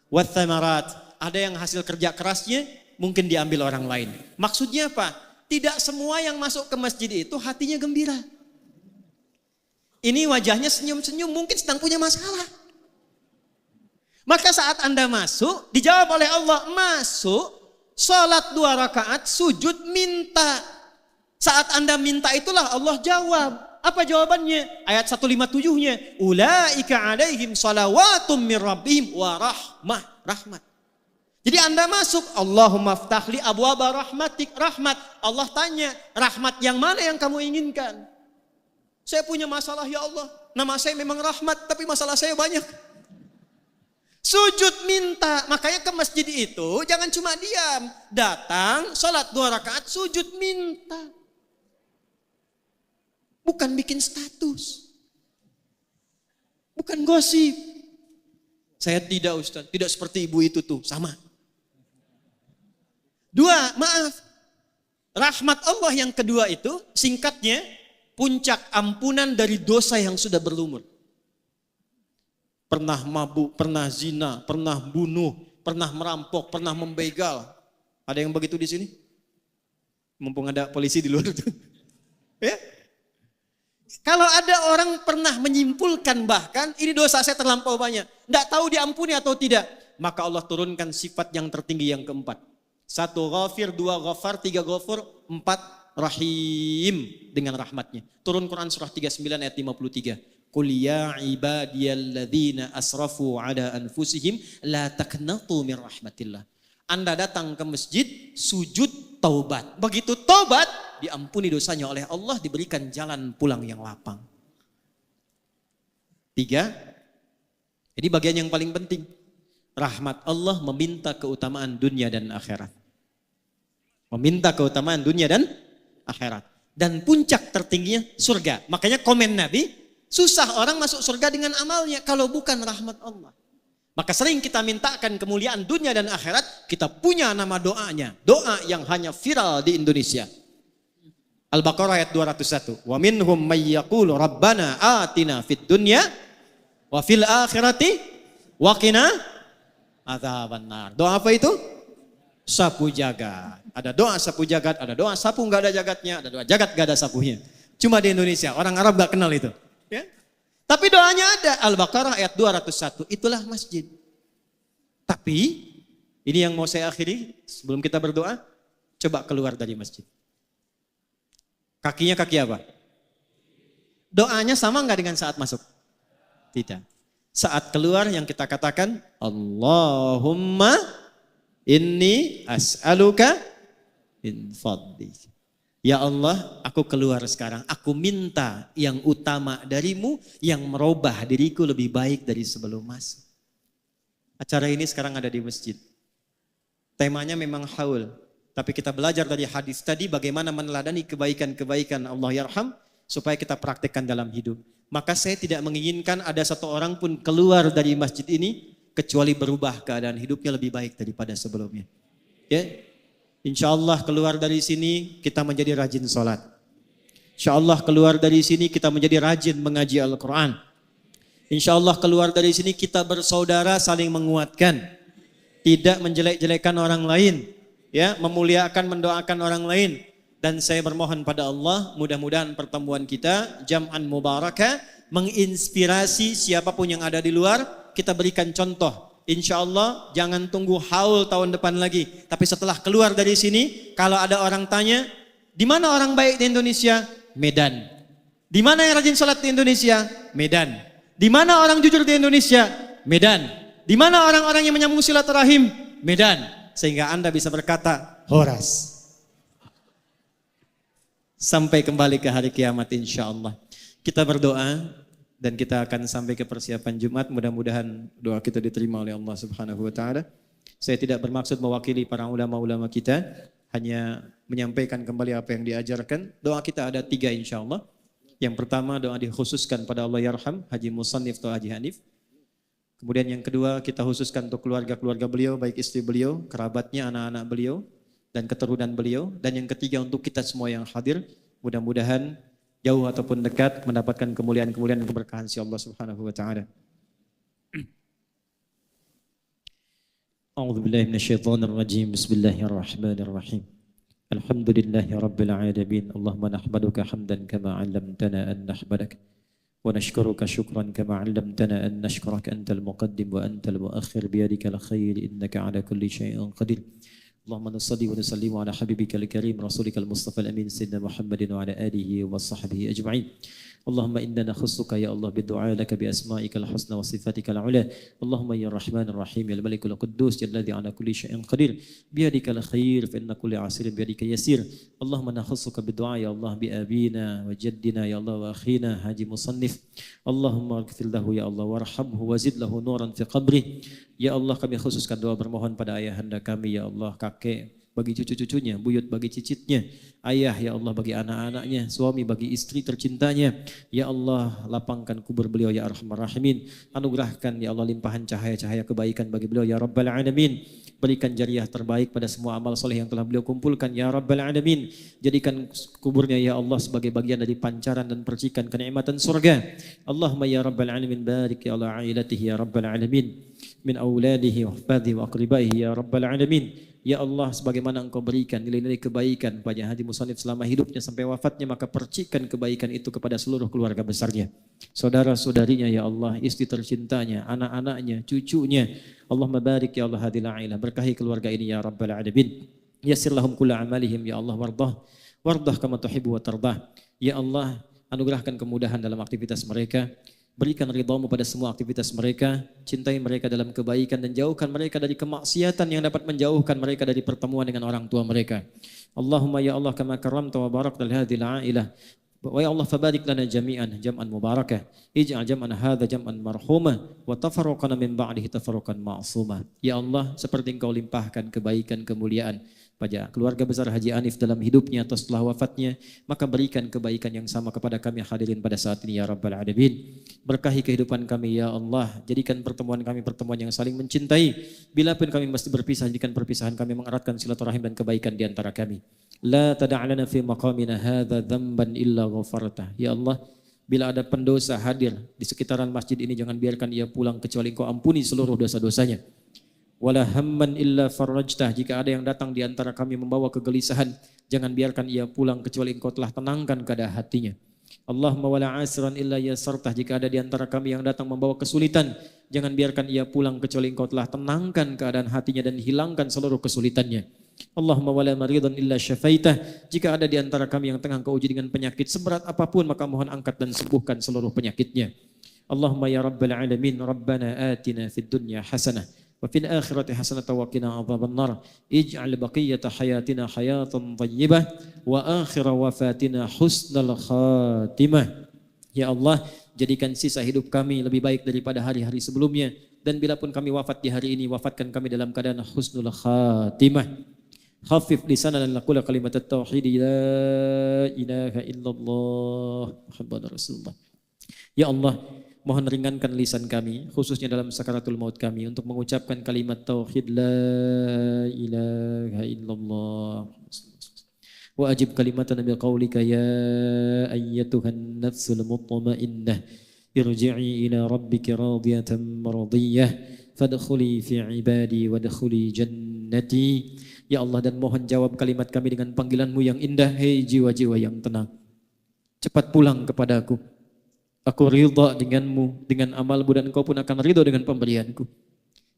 wat thamarat, ada yang hasil kerja kerasnya mungkin diambil orang lain. Maksudnya apa? Tidak semua yang masuk ke masjid itu hatinya gembira. Ini wajahnya senyum-senyum, mungkin sedang punya masalah. Maka saat Anda masuk, dijawab oleh Allah, masuk, sholat 2 rakaat, sujud, minta. Saat Anda minta itulah Allah jawab. Apa jawabannya? Ayat 157-nya. Ulaika alaihim salawatum min rabbihim wa rahmat. Jadi Anda masuk, Allahumma ftahli abwaba rahmatik, rahmat. Allah tanya, rahmat yang mana yang kamu inginkan? Saya punya masalah ya Allah. Nama saya memang rahmat, tapi masalah saya banyak. Sujud minta. Makanya ke masjid itu jangan cuma diam. Datang, sholat 2 rakaat, sujud minta. Bukan bikin status. Bukan gosip. Saya tidak Ustaz, tidak seperti ibu itu tuh, sama. 2, maaf. Rahmat Allah yang kedua itu, singkatnya, puncak ampunan dari dosa yang sudah berlumur. Pernah mabuk, pernah zina, pernah bunuh, pernah merampok, pernah membegal. Ada yang begitu di sini? Mumpung ada polisi di luar itu. Ya. Kalau ada orang pernah menyimpulkan bahkan ini dosa saya terlampau banyak, tidak tahu diampuni atau tidak, maka Allah turunkan sifat yang tertinggi yang keempat. 1 ghafir, 2 ghafar, 3 ghafur, 4 rahim dengan rahmatnya. Turun Quran surah 39 ayat 53. Qul ya ibadiyalladzina asrafu ala anfusihim la taqnatu min rahmatillah. Anda datang ke masjid, sujud, taubat. Begitu taubat, diampuni dosanya oleh Allah, diberikan jalan pulang yang lapang. 3. Jadi bagian yang paling penting. Rahmat Allah meminta keutamaan dunia dan akhirat. Meminta keutamaan dunia dan akhirat. Dan puncak tertingginya surga. Makanya komen Nabi, susah orang masuk surga dengan amalnya kalau bukan rahmat Allah. Maka sering kita mintakan kemuliaan dunia dan akhirat, kita punya nama doanya. Doa yang hanya viral di Indonesia. Al-Baqarah ayat 201. Wa minhum may yaqulu rabbana atina fid dunya wa fil akhirati wa qina adzabannar. Doa apa itu? Sapu jagat. Ada doa sapu jagat, ada doa sapu enggak ada jagatnya, ada doa jagat enggak ada sapunya. Cuma di Indonesia, orang Arab enggak kenal itu. Ya? Tapi doanya ada, Al-Baqarah ayat 201, itulah masjid. Tapi, ini yang mau saya akhiri, sebelum kita berdoa, coba keluar dari masjid. Kakinya kaki apa? Doanya sama enggak dengan saat masuk? Tidak. Saat keluar yang kita katakan, Allahumma inni as'aluka min fadlik. Ya Allah, aku keluar sekarang. Aku minta yang utama darimu yang merubah diriku lebih baik dari sebelum masuk. Acara ini sekarang ada di masjid. Temanya memang haul. Tapi kita belajar dari hadis tadi bagaimana meneladani kebaikan-kebaikan Allah yarham supaya kita praktekkan dalam hidup. Maka saya tidak menginginkan ada satu orang pun keluar dari masjid ini kecuali berubah keadaan hidupnya lebih baik daripada sebelumnya. Ya. Insya Allah keluar dari sini kita menjadi rajin sholat. Insya Allah keluar dari sini kita menjadi rajin mengaji Al-Quran. Insya Allah keluar dari sini kita bersaudara saling menguatkan. Tidak menjelek-jelekan orang lain. Ya, memuliakan, mendoakan orang lain. Dan saya bermohon pada Allah mudah-mudahan pertemuan kita jam'an mubarakah menginspirasi siapapun yang ada di luar. Kita berikan contoh. Insya Allah jangan tunggu haul tahun depan lagi. Tapi setelah keluar dari sini, kalau ada orang tanya, di mana orang baik di Indonesia? Medan. Di mana yang rajin sholat di Indonesia? Medan. Di mana orang jujur di Indonesia? Medan. Di mana orang-orang yang menyambung silaturahim? Medan. Sehingga Anda bisa berkata, Horas. Sampai kembali ke hari kiamat insya Allah. Kita berdoa. Dan kita akan sampai ke persiapan Jumat. Mudah-mudahan doa kita diterima oleh Allah Subhanahu wa taala. Saya tidak bermaksud mewakili para ulama-ulama kita, hanya menyampaikan kembali apa yang diajarkan. Doa kita ada 3 insyaallah. Yang pertama doa dikhususkan pada Allah yarham Haji Musannif atau Haji Hanif. Kemudian yang kedua kita khususkan untuk keluarga-keluarga beliau, baik istri beliau, kerabatnya, anak-anak beliau dan keturunan beliau. Dan yang ketiga untuk kita semua yang hadir, mudah-mudahan jauh ataupun dekat mendapatkan kemuliaan-kemuliaan dan keberkahan si Allah Subhanahu wa taala. A'udzu billahi minasyaitonir rajim. Bismillahirrahmanirrahim. Alhamdulillahi rabbil alamin. Allahumma nahmaduka hamdan kama 'allamtana an nahmadak wa nashkuruka syukran kama 'allamtana an nashkuraka antal muqaddim wa antal muakhir biyadikal khair innaka 'ala kulli syai'in qadir. اللهم نصلي ونسلم على حبيبك الكريم رسولك المصطفى الأمين سيدنا محمد وعلى آله وصحبه أجمعين. اللهم إنا نخصك يا الله بالدعاء لك بأسمائك الحسنى وصفاتك العلى. اللهم يا الرحمن الرحيم يا الملك القدوس يا الذي على كل شيء قدير بيدك الخير فإن كل عسير بيدك يسير. اللهم نخصك بالدعاء يا الله بأبينا وجدنا يا الله وأخينا حاجي مصنف. اللهم اغفر له يا الله وارحمه وزد له نورا في قبره. Ya Allah kami khususkan doa bermohon pada ayahanda kami ya Allah, kakek bagi cucu-cucunya, buyut bagi cicitnya, ayah ya Allah bagi anak-anaknya, suami bagi istri tercintanya. Ya Allah lapangkan kubur beliau ya Arhamar Rahimin. Anugerahkan ya Allah limpahan cahaya-cahaya kebaikan bagi beliau ya Rabbal Alamin. Berikan jariah terbaik pada semua amal soleh yang telah beliau kumpulkan ya Rabbal Alamin. Jadikan kuburnya ya Allah sebagai bagian dari pancaran dan percikan kenikmatan surga. Allahumma ya Rabbal Alamin barik ya Allah ailatihi ya Rabbal Alamin min awladihi wa ahfadihi wa aqribaihi ya Rabbal Alamin. Ya Allah, sebagaimana Engkau berikan nilai-nilai kebaikan pada Haji Musannif selama hidupnya sampai wafatnya, maka percikan kebaikan itu kepada seluruh keluarga besarnya. Saudara-saudarinya ya Allah, istri tercintanya, anak-anaknya, cucunya. Allahumma barik ya Allah hadil ailah. Berkahi keluarga ini ya Rabbal Alamin. Yassir lahum kulla amalihim ya Allah wardah kama tuhibbu wa tardah. Ya Allah, anugerahkan kemudahan dalam aktivitas mereka. Berikan ridhamu pada semua aktivitas mereka, cintai mereka dalam kebaikan dan jauhkan mereka dari kemaksiatan yang dapat menjauhkan mereka dari pertemuan dengan orang tua mereka. Allahumma ya Allah kama karamta wa barakta li hadhil ailah. Wa ya Allah fabarik lana jami'an jam'an mubarakah. Ij'al jam'an hadha jam'an marhumah wa tafarraqana min ba'dihi tafarruqan ma'sumah. Ya Allah, seperti Engkau limpahkan kebaikan kemuliaan pada keluarga besar Haji Anif dalam hidupnya atau setelah wafatnya, maka berikan kebaikan yang sama kepada kami hadirin pada saat ini ya Rabbal Alamin. Berkahi kehidupan kami ya Allah, jadikan pertemuan kami pertemuan yang saling mencintai. Bila pun kami mesti berpisah, jadikan perpisahan kami mengeratkan silaturahim dan kebaikan di antara kami. La tada'lana fi maqamina hadza dzamban illa ghafartah. Ya Allah, bila ada pendosa hadir di sekitaran masjid ini, jangan biarkan ia pulang kecuali Engkau ampuni seluruh dosa-dosanya. Wala hamman illa farajtah. Jika ada yang datang di antara kami membawa kegelisahan, jangan biarkan ia pulang kecuali Engkau telah tenangkan keadaan hatinya. Allahumma wala asran illa yasartah. Jika ada di antara kami yang datang membawa kesulitan, jangan biarkan ia pulang kecuali Engkau telah tenangkan keadaan hatinya dan hilangkan seluruh kesulitannya. Allahumma wala maridan illa syafaitah. Jika ada di antara kami yang tengah Engkau uji dengan penyakit seberat apapun, maka mohon angkat dan sembuhkan seluruh penyakitnya. Allahumma ya Rabbal Alamin, Rabbana atina fid dunya hasanah wa fil akhirati hasanatan wa qina adzabannar. Ij'al baqiyata hayatina hayatan thayyibah wa akhir wafatina husnal khatimah. Ya Allah, jadikan sisa hidup kami lebih baik daripada hari-hari sebelumnya, dan bila pun kami wafat di hari ini, wafatkan kami dalam keadaan husnul khatimah. Khafif lisanana naqula kalimat at-tauhid la ilaha illallah Muhammadur Rasulullah. Ya Allah, mohon ringankan lisan kami, khususnya dalam sakaratul maut kami, untuk mengucapkan kalimat tauhid la ilaha illallah. Wa ajib kalimatana biqaulika ya ayyatuhan nafsul mutmainnah irji'i ila rabbika radiyatan mardiyah fadkhuli fi ibadi wadkhuli jannati. Ya Allah, dan mohon jawab kalimat kami dengan panggilan-Mu yang indah. Hei jiwa-jiwa yang tenang, cepat pulang kepadaku. Aku ridha denganmu, dengan amalmu, dan Engkau pun akan ridha dengan pemberianku.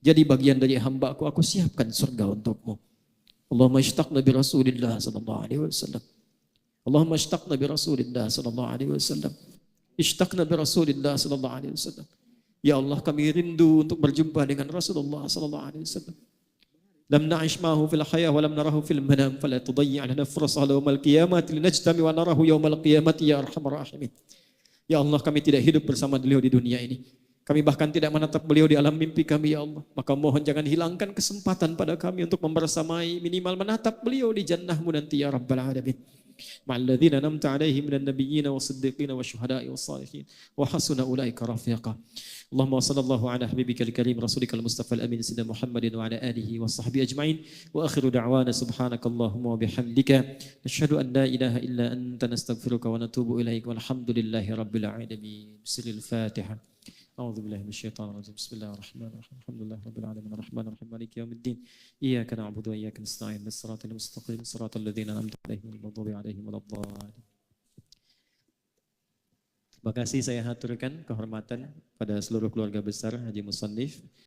Jadi bagian dari hamba-Ku, aku siapkan surga untukmu. Allahumma ishtaqna bi Rasulillah sallallahu alaihi wasallam. Allahumma ishtaqna bi Rasulillah sallallahu alaihi wasallam. Ishtaqna bi Rasulillah sallallahu alaihi wasallam. Ya Allah, kami rindu untuk berjumpa dengan Rasulullah sallallahu alaihi wasallam. Lam na'ish ma'ahu fil hayah wa lam narahu fil manam fala tudayyi' lana fursah yaumal qiyamati linajtami wa narahu yaumal qiyamati ya arhamar rahimin. Ya Allah, kami tidak hidup bersama beliau di dunia ini. Kami bahkan tidak menatap beliau di alam mimpi kami ya Allah. Maka mohon jangan hilangkan kesempatan pada kami untuk membersamai, minimal menatap beliau di jannah-Mu nanti ya Rabbal Alamin. Ma'alladzina namta alaihim minan nabiyyina was-siddiqina wasyuhada'i was-salihin wa hasuna ulaika rafiqa. Allahumma sallallahu ala habibikal karim rasulikal mustafa al-amin sayyidina Muhammadin wa ala alihi wa sahbihi ajma'in. Wa akhiru da'wana subhanakallahumma wa bihamdika nashhadu an la ilaha illa anta nastaghfiruka wa natubu ilaik walhamdulillahi rabbil alamin. Bismillahil Fatihah. أعوذ بالله من الشيطان الرجيم بسم الله الرحمن الرحيم الحمد لله رب العالمين الرحمن الرحيم مالك يوم الدين إياك نعبد وإياك نستعين بالصراط المستقيم صراط الذين أنعمت عليهم غير المغضوب عليهم ولا الضالين. Terima kasih saya haturkan kehormatan pada seluruh keluarga besar Haji Musannif.